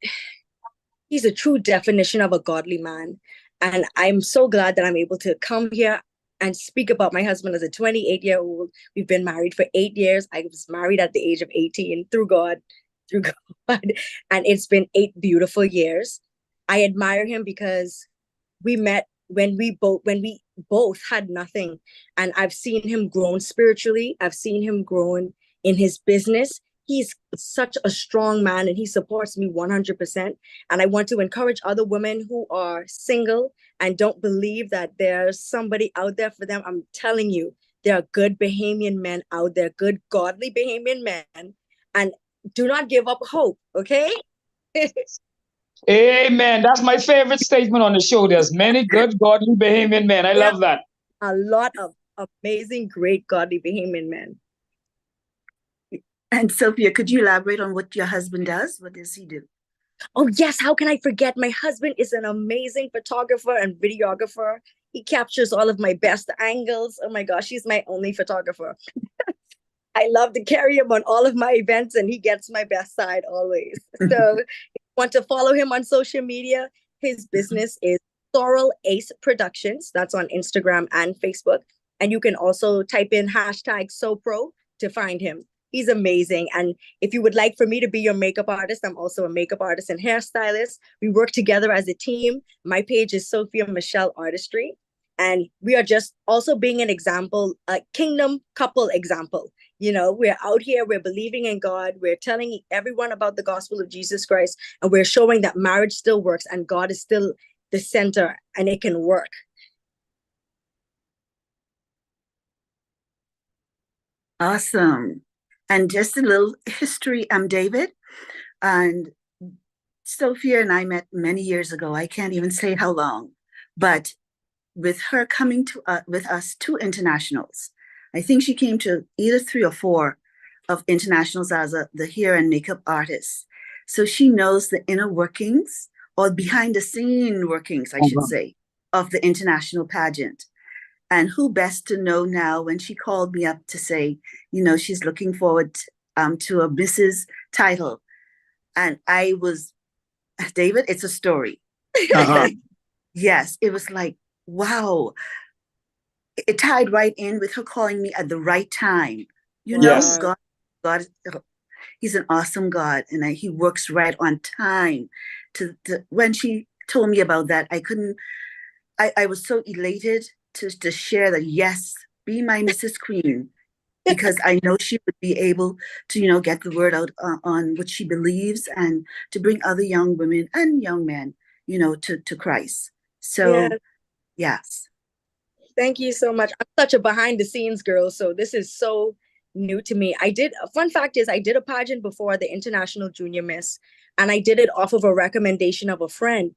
a true definition of a godly man. And I'm so glad that I'm able to come here and speak about my husband as a 28-year-old. We've been married for 8 years. I was married at the age of 18 through God. And it's been 8 beautiful years. I admire him because we met when we both had nothing, and I've seen him grown spiritually. I've seen him grown in his business. He's such a strong man, and he supports me 100%. And I want to encourage other women who are single and don't believe that there's somebody out there for them. I'm telling you, there are good Bahamian men out there, good godly Bahamian men, and do not give up hope, okay? Amen. That's my favorite statement on the show. There's many good, godly Bahamian men. I love that. A lot of amazing, great, godly Bahamian men. And Sophia, could you elaborate on what your husband does? What does he do? Oh, yes. How can I forget? My husband is an amazing photographer and videographer. He captures all of my best angles. Oh my gosh, he's my only photographer. I love to carry him on all of my events, and he gets my best side always. So if you want to follow him on social media, his business is Sorrel Ace Productions. That's on Instagram and Facebook. And you can also type in #SoPro to find him. He's amazing. And if you would like for me to be your makeup artist, I'm also a makeup artist and hairstylist. We work together as a team. My page is Sophia Michelle Artistry. And we are just also being an example, a kingdom couple example. We're out here, we're believing in God, we're telling everyone about the gospel of Jesus Christ, and we're showing that marriage still works and God is still the center and it can work. Awesome. And just a little history. I'm David, and Sophia and I met many years ago. I can't even say how long, but with her coming to with us to internationals, I think she came to either 3 or 4 of internationals as the hair and makeup artist. So she knows the inner workings, or behind the scene workings, I should say, of the international pageant. And who best to know now when she called me up to say, she's looking forward to a Mrs. title. And I was, David, it's a story. Yes, it was like, wow. It tied right in with her calling me at the right time. Yes. God, he's an awesome God, and he works right on time. When she told me about that, I was so elated to share that, yes, be my Mrs. Queen, because I know she would be able to, get the word out on what she believes and to bring other young women and young men, to Christ. So, yes. Thank you so much. I'm such a behind the scenes girl, so this is so new to me. Fun fact is I did a pageant before, the International Junior Miss, and I did it off of a recommendation of a friend.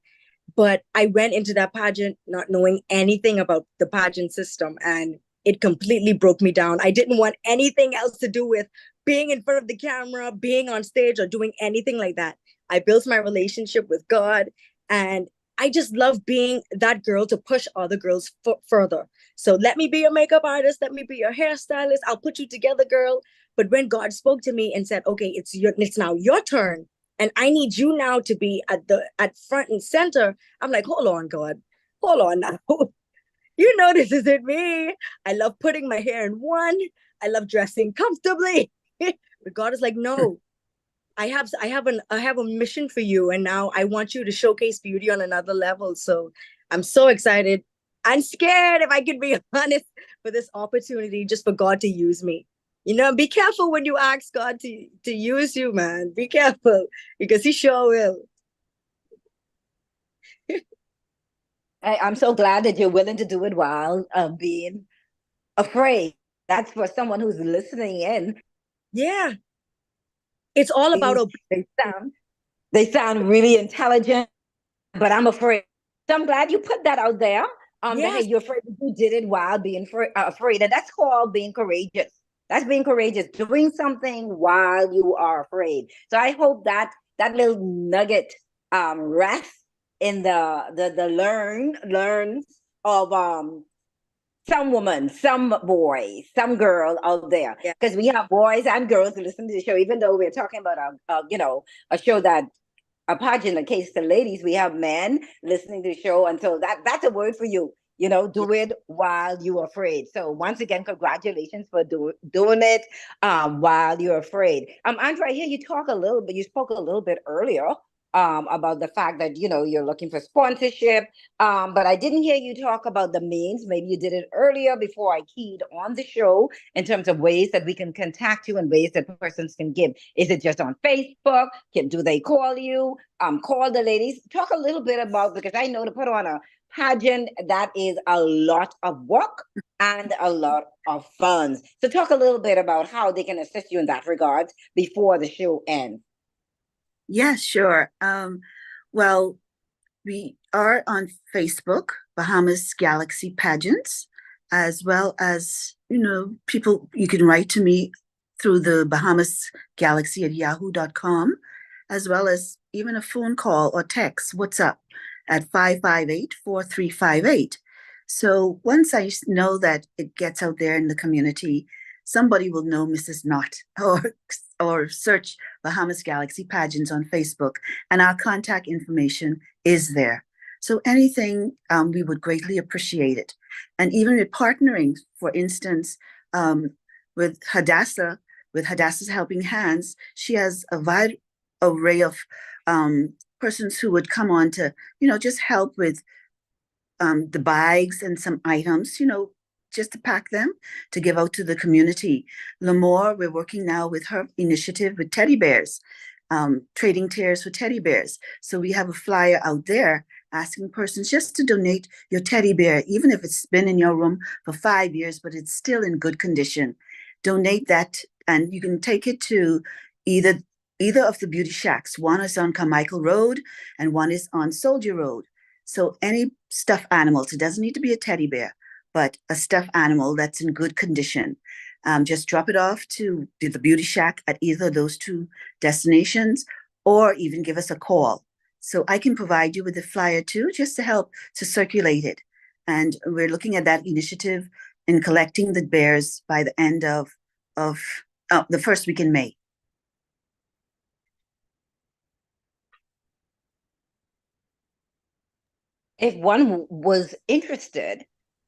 But I went into that pageant not knowing anything about the pageant system, and it completely broke me down. I didn't want anything else to do with being in front of the camera, being on stage, or doing anything like that. I built my relationship with God, and I just love being that girl to push other girls further. So let me be your makeup artist. Let me be your hairstylist. I'll put you together, girl. But when God spoke to me and said, okay, it's now your turn, and I need you now to be at front and center, I'm like, hold on, God. Hold on now. This isn't me. I love putting my hair in one. I love dressing comfortably. But God is like, no, I have a mission for you, and now I want you to showcase beauty on another level. So I'm so excited. I'm scared, if I can be honest, for this opportunity, just for God to use me. Be careful when you ask God to use you, man. Be careful, because he sure will. I'm so glad that you're willing to do it while being afraid. That's for someone who's listening in. Yeah. It's all about they sound really intelligent, but I'm afraid. So I'm glad you put that out there. That, hey, you're afraid that you did it while being afraid. And that's called being courageous. That's being courageous, doing something while you are afraid. So I hope that little nugget rests in the learns of some woman, some boy, some girl out there. Because we have boys and girls who listen to the show, even though we're talking about a show that a pageant that caters to ladies, we have men listening to the show. And so that's a word for you. Do it while you're afraid. So once again, congratulations for doing it while you're afraid. Andre, I hear you spoke a little bit earlier about the fact that, you're looking for sponsorship. But I didn't hear you talk about the means. Maybe you did it earlier before I keyed on the show in terms of ways that we can contact you and ways that persons can give. Is it just on Facebook? Do they call you? Call the ladies. Talk a little bit about, because I know to put on a pageant, that is a lot of work and a lot of funds. So talk a little bit about how they can assist you in that regard before the show ends. Yes, sure. Well, we are on Facebook, Bahamas Galaxy Pageants, as well as, people, you can write to me through the Bahamas Galaxy at yahoo.com, as well as even a phone call or text, WhatsApp at 558-4358. So once I know that it gets out there in the community, somebody will know Mrs. Knott, or search Bahamas Galaxy Pageants on Facebook, and our contact information is there. So anything, we would greatly appreciate it. And even with partnering, for instance, with Hadassah, with Hadassah's Helping Hands, she has a wide array of persons who would come on to, just help with the bags and some items, just to pack them to give out to the community. Lemoore, we're working now with her initiative with teddy bears, trading tears for teddy bears. So we have a flyer out there asking persons just to donate your teddy bear, even if it's been in your room for 5 years, but it's still in good condition. Donate that, and you can take it to either of the beauty shacks. One is on Carmichael Road and one is on Soldier Road. So any stuffed animals, it doesn't need to be a teddy bear, but a stuffed animal that's in good condition. Just drop it off to the beauty shack at either of those two destinations, or even give us a call. So I can provide you with a flyer too, just to help to circulate it. And we're looking at that initiative in collecting the bears by the end of the first week in May. If one was interested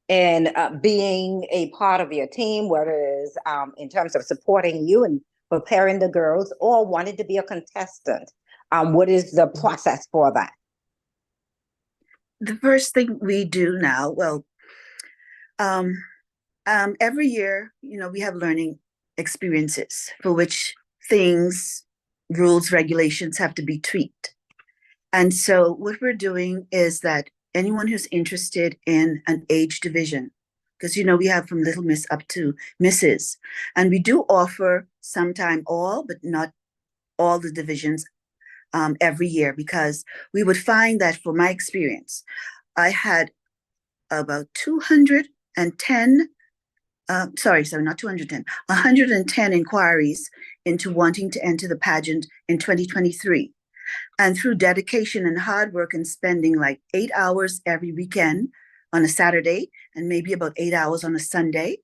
in being a part of your team, whether it's in terms of supporting you and preparing the girls, or wanted to be a contestant, what is the process for that? The first thing we do now, well, every year, we have learning experiences for which things, rules, regulations have to be tweaked. And so what we're doing is that anyone who's interested in an age division, because we have from Little Miss up to Mrs. And we do offer sometime all, but not all the divisions every year, because we would find that, for my experience, I had about 210, sorry, not 210, 110 inquiries into wanting to enter the pageant in 2023. And through dedication and hard work and spending like 8 hours every weekend on a Saturday and maybe about 8 hours on a Sunday,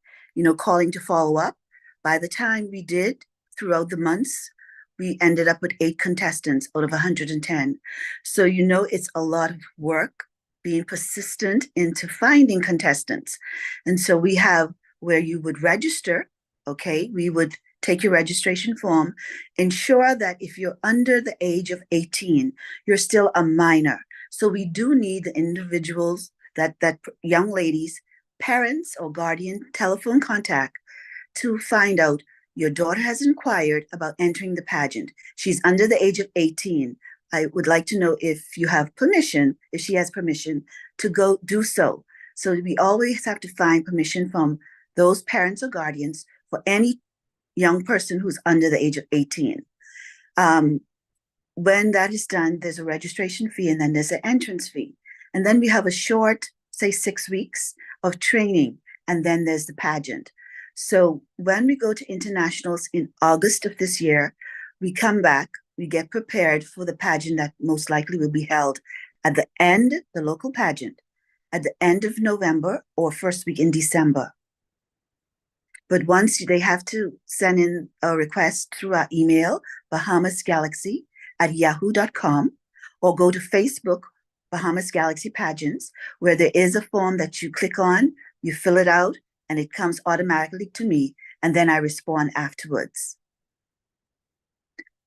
calling to follow up, by the time we did throughout the months, we ended up with 8 contestants out of 110. So, it's a lot of work being persistent into finding contestants. And so we have where you would register, okay? We would take your registration form, ensure that if you're under the age of 18, you're still a minor. So we do need the individuals, that young ladies, parents or guardian telephone contact to find out your daughter has inquired about entering the pageant. She's under the age of 18. I would like to know if you have permission, if she has permission to go do so. So we always have to find permission from those parents or guardians for any young person who's under the age of 18. When that is done, there's a registration fee and then there's an entrance fee. And then we have a short, say 6 weeks of training, and then there's the pageant. So when we go to internationals in August of this year, we come back, we get prepared for the pageant that most likely will be held at the end, the local pageant, at the end of November or first week in December. But once they have to send in a request through our email, bahamasgalaxy@yahoo.com, or go to Facebook, Bahamas Galaxy Pageants, where there is a form that you click on, you fill it out, and it comes automatically to me, and then I respond afterwards.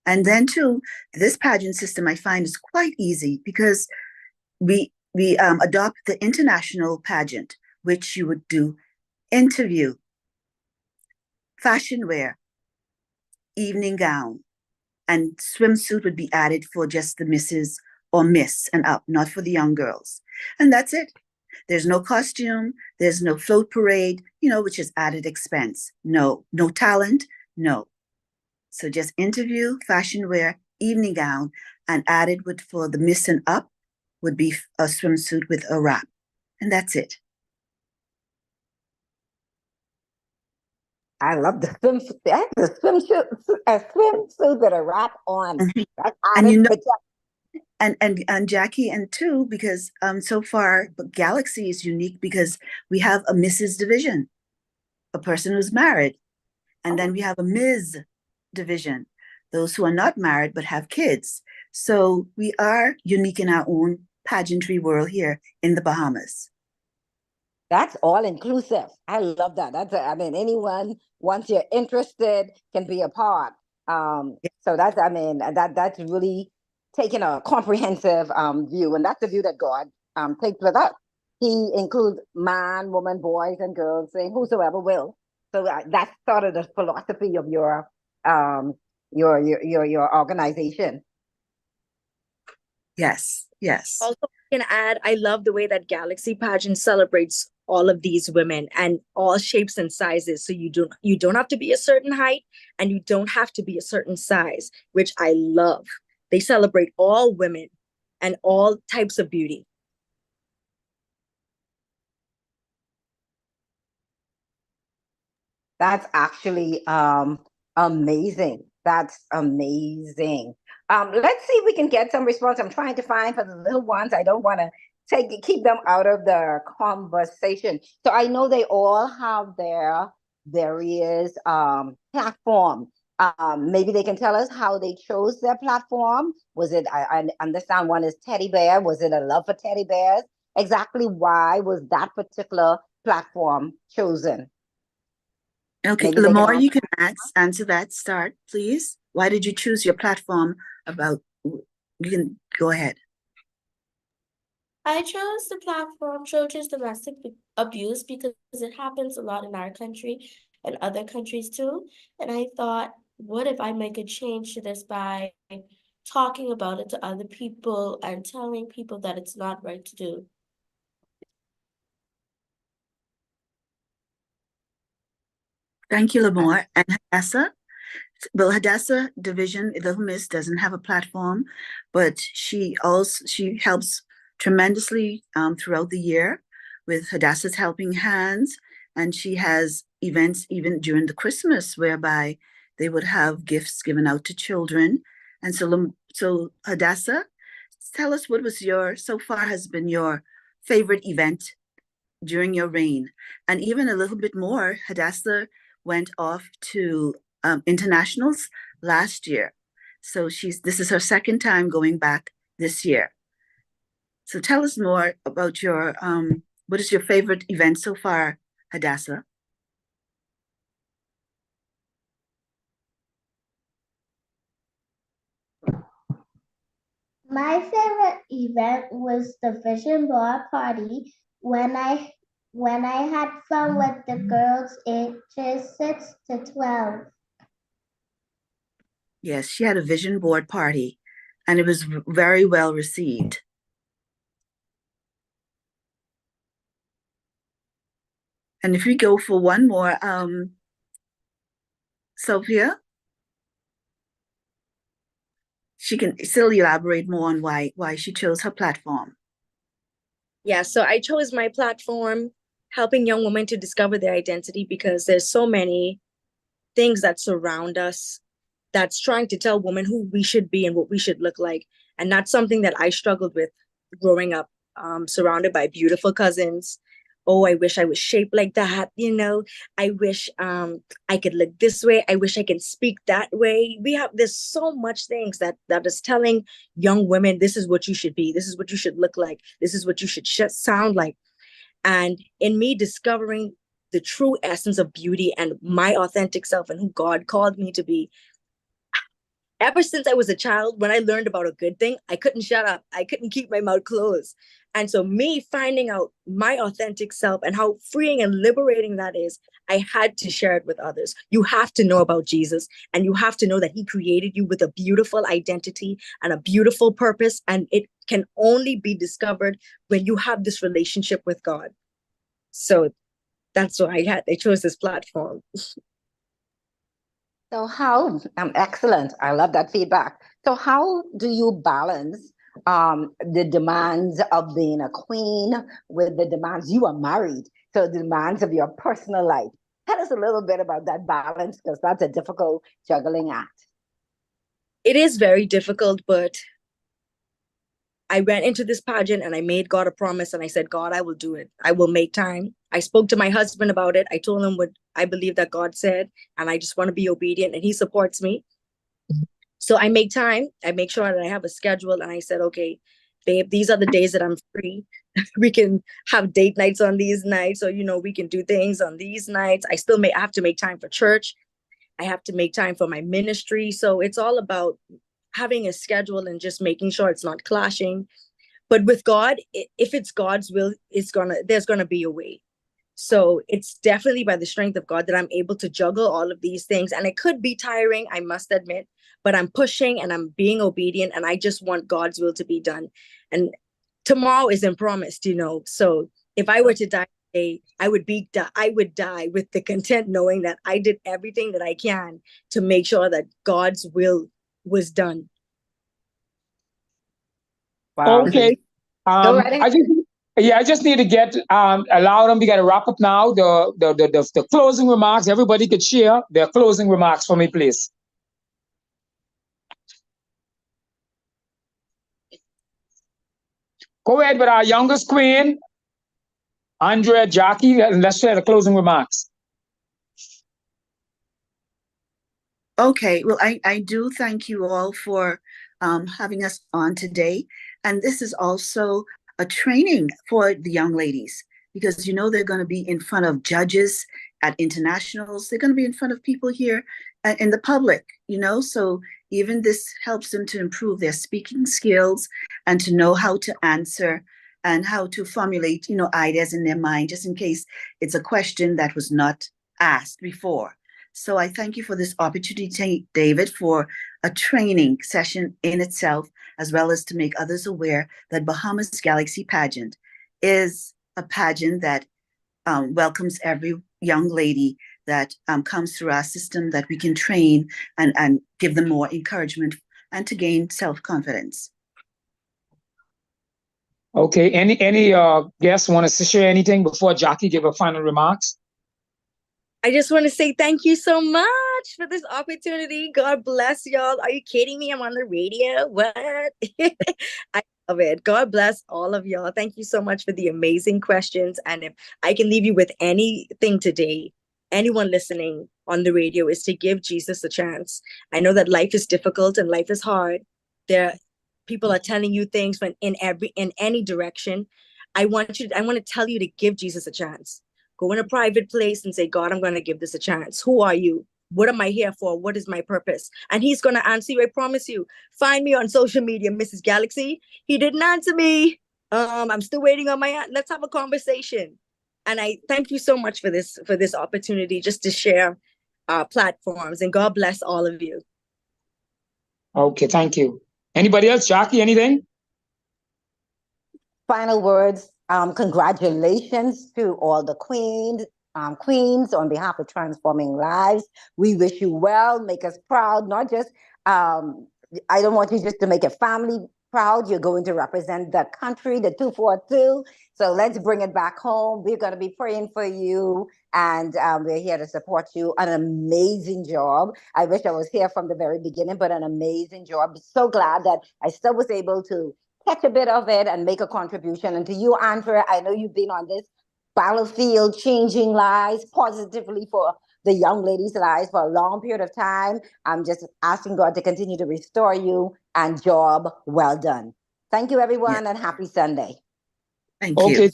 And then too, this pageant system I find is quite easy, because we adopt the international pageant, which you would do interview, fashion wear, evening gown, and swimsuit would be added for just the misses or miss and up, not for the young girls. And that's it. There's no costume, there's no float parade, which is added expense. No talent, no. So just interview, fashion wear, evening gown, and added for the miss and up would be a swimsuit with a wrap. And that's it. I love the swimsuit. The swimsuit with a wrap on. Mm-hmm. That's and Jackie, and too, because so far Galaxy is unique because we have a Mrs. division, a person who's married, and then we have a Ms. division, those who are not married but have kids. So we are unique in our own pageantry world here in the Bahamas. That's all inclusive. I love that. Anyone, once you're interested, can be a part. So that's really taking a comprehensive view, and that's the view that God takes with us. he includes man, woman, boys, and girls, saying whosoever will. So that's sort of the philosophy of your organization. Yes, yes. Also, I can add, I love the way that Galaxy Pageant celebrates all of these women and all shapes and sizes. So you don't have to be a certain height and you don't have to be a certain size, which I love. They celebrate all women and all types of beauty. That's actually amazing. That's amazing. Let's see if we can get some response. I'm trying to find for the little ones. I don't want to keep them out of the conversation. So I know they all have their various platform. Maybe they can tell us how they chose their platform. Was it, I understand one is teddy bear. Was it a love for teddy bears? Exactly why was that particular platform chosen? Okay, Maybe they can Lamar, you answer. can answer that. Start, please. Why did you choose your platform about, you can go ahead. I chose the platform Children's Domestic Abuse because it happens a lot in our country and other countries too. And I thought, what if I make a change to this by talking about it to other people and telling people that it's not right to do? Thank you, Lamar. And Hadassah? Well, Hadassah Division, Little Miss, doesn't have a platform, but she helps tremendously throughout the year with Hadassah's Helping Hands, and she has events even during the Christmas whereby they would have gifts given out to children. And so Hadassah, tell us what was so far has been your favorite event during your reign, and even a little bit more. Hadassah went off to internationals last year, so this is her second time going back this year. So tell us more about what is your favorite event so far, Hadassah? My favorite event was the vision board party when I had fun with the girls ages 6 to 12. Yes, she had a vision board party, and it was very well received. And if we go for one more, Sophia, she can still elaborate more on why she chose her platform. Yeah, so I chose my platform helping young women to discover their identity because there's so many things that surround us that's trying to tell women who we should be and what we should look like. And that's something that I struggled with growing up, surrounded by beautiful cousins. Oh, I wish I was shaped like that, I wish I could look this way. I wish I can speak that way. There's so much things that is telling young women, this is what you should be. This is what you should look like. This is what you should sound like. And in me discovering the true essence of beauty and my authentic self and who God called me to be, ever since I was a child, when I learned about a good thing, I couldn't shut up. I couldn't keep my mouth closed. And so me finding out my authentic self and how freeing and liberating that is, I had to share it with others. You have to know about Jesus, and you have to know that he created you with a beautiful identity and a beautiful purpose. And it can only be discovered when you have this relationship with God. So that's why I chose this platform. So how, excellent. I love that feedback. So how do you balance the demands of being a queen with the demands, you are married, so the demands of your personal life? Tell us a little bit about that balance, because that's a difficult juggling act. It is very difficult, but I went into this pageant and I made God a promise, and I said, God, I will do it. I will make time. I spoke to my husband about it. I told him what I believe that God said, and I just want to be obedient, and he supports me. So I make time. I make sure that I have a schedule, and I said, okay, babe, these are the days that I'm free. We can have date nights on these nights, or, we can do things on these nights. I have to make time for church. I have to make time for my ministry. So it's all about having a schedule and just making sure it's not clashing. But with God, if it's God's will, there's gonna be a way. So it's definitely by the strength of God that I'm able to juggle all of these things. And it could be tiring, I must admit, but I'm pushing and I'm being obedient, and I just want God's will to be done. And tomorrow isn't promised, So if I were to die today, I would die with the content knowing that I did everything that I can to make sure that God's will was done. Wow. Okay. Go right ahead. I just need to get allow them. We got to wrap up now. The closing remarks. Everybody could share their closing remarks for me, please. Go ahead with our youngest queen, Andrea, Jackie, and let's share the closing remarks. Okay, well, I do thank you all for having us on today. And this is also a training for the young ladies because they're going to be in front of judges at internationals. They're going to be in front of people here in the public, so even this helps them to improve their speaking skills and to know how to answer and how to formulate, ideas in their mind, just in case it's a question that was not asked before. So I thank you for this opportunity, David, for a training session in itself, as well as to make others aware that Bahamas Galaxy Pageant is a pageant that welcomes every young lady that comes through our system, that we can train and give them more encouragement and to gain self-confidence. Okay. Any guests want to share anything before Jackie give her final remarks? I just want to say thank you so much for this opportunity. God bless y'all. Are you kidding me? I'm on the radio. What? I love it. God bless all of y'all. Thank you so much for the amazing questions. And if I can leave you with anything today, anyone listening on the radio, is to give Jesus a chance. I know that life is difficult and life is hard. People are telling you things in any direction. I want to tell you to give Jesus a chance. Go in a private place and say, God, I'm going to give this a chance. Who are you? What am I here for? What is my purpose? And he's going to answer you. I promise you. Find me on social media, Mrs. Galaxy. He didn't answer me. I'm still waiting on let's have a conversation. And I thank you so much for this opportunity just to share our platforms. And God bless all of you. Okay, thank you. Anybody else? Jackie, anything? Final words. Congratulations to all the queens on behalf of Transforming Lives. We wish you well, make us proud, not just, I don't want you just to make a family proud. You're going to represent the country, the 242. So let's bring it back home. We're going to be praying for you, and we're here to support you. An amazing job. I wish I was here from the very beginning, but an amazing job. So glad that I still was able to catch a bit of it and make a contribution. And to you, Andrea, I know you've been on this battlefield, changing lives positively for the young ladies' lives for a long period of time. I'm just asking God to continue to restore you, and job well done. Thank you, everyone, and happy Sunday. Thank you. Okay,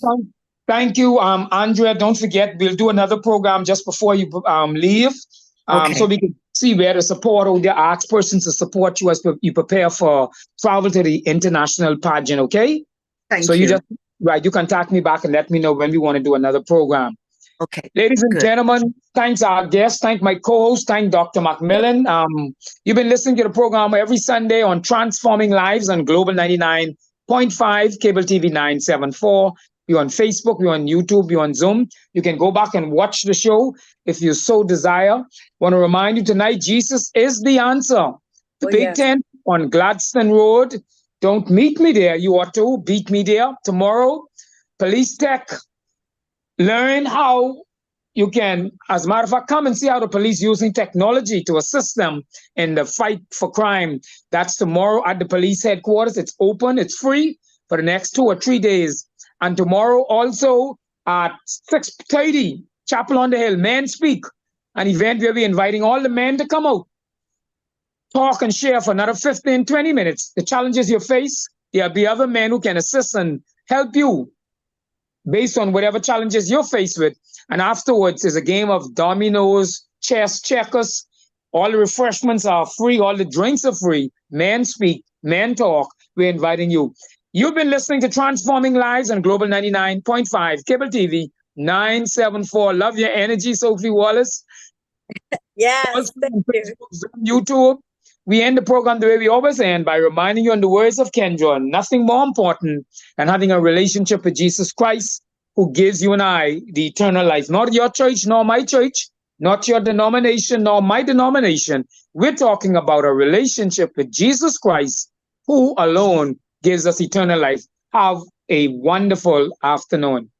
thank you, Andrea. Don't forget, we'll do another program just before you leave, so we can see where to support or ask persons to support you as you prepare for travel to the international pageant. Okay. Thank you. You just you contact me back and let me know when we want to do another program. Okay. Ladies and gentlemen, thanks our guests. Thank my co-host. Thank Dr. Macmillan. You've been listening to the program every Sunday on Transforming Lives on Global 99.5, Cable TV 974. We're on Facebook, we're on YouTube, we're on Zoom. You can go back and watch the show if you so desire. Want to remind you tonight, Jesus is the answer. The Big Tent on Gladstone Road. Don't meet me there. You ought to beat me there. Tomorrow, Police Tech. Learn how you can, as a matter of fact, come and see how the police using technology to assist them in the fight for crime. That's tomorrow at the police headquarters. It's open, it's free for the next 2 or 3 days. And tomorrow also at 6:30, Chapel on the Hill, Men Speak, an event where we're inviting all the men to come out, talk and share for another 15, 20 minutes. The challenges you face, there'll be other men who can assist and help you based on whatever challenges you're faced with. And afterwards is a game of dominoes, chess, checkers. All the refreshments are free. All the drinks are free. Men speak, men talk. We're inviting you. You've been listening to Transforming Lives on Global 99.5, Cable TV 974. Love your energy, Sophie Wallace. Yes, Also thank on you. Facebook, Zoom, YouTube. We end the program the way we always end, by reminding you on the words of Kendra, nothing more important than having a relationship with Jesus Christ, who gives you and I the eternal life. Not your church, nor my church, not your denomination, nor my denomination. We're talking about a relationship with Jesus Christ, who alone gives us eternal life. Have a wonderful afternoon.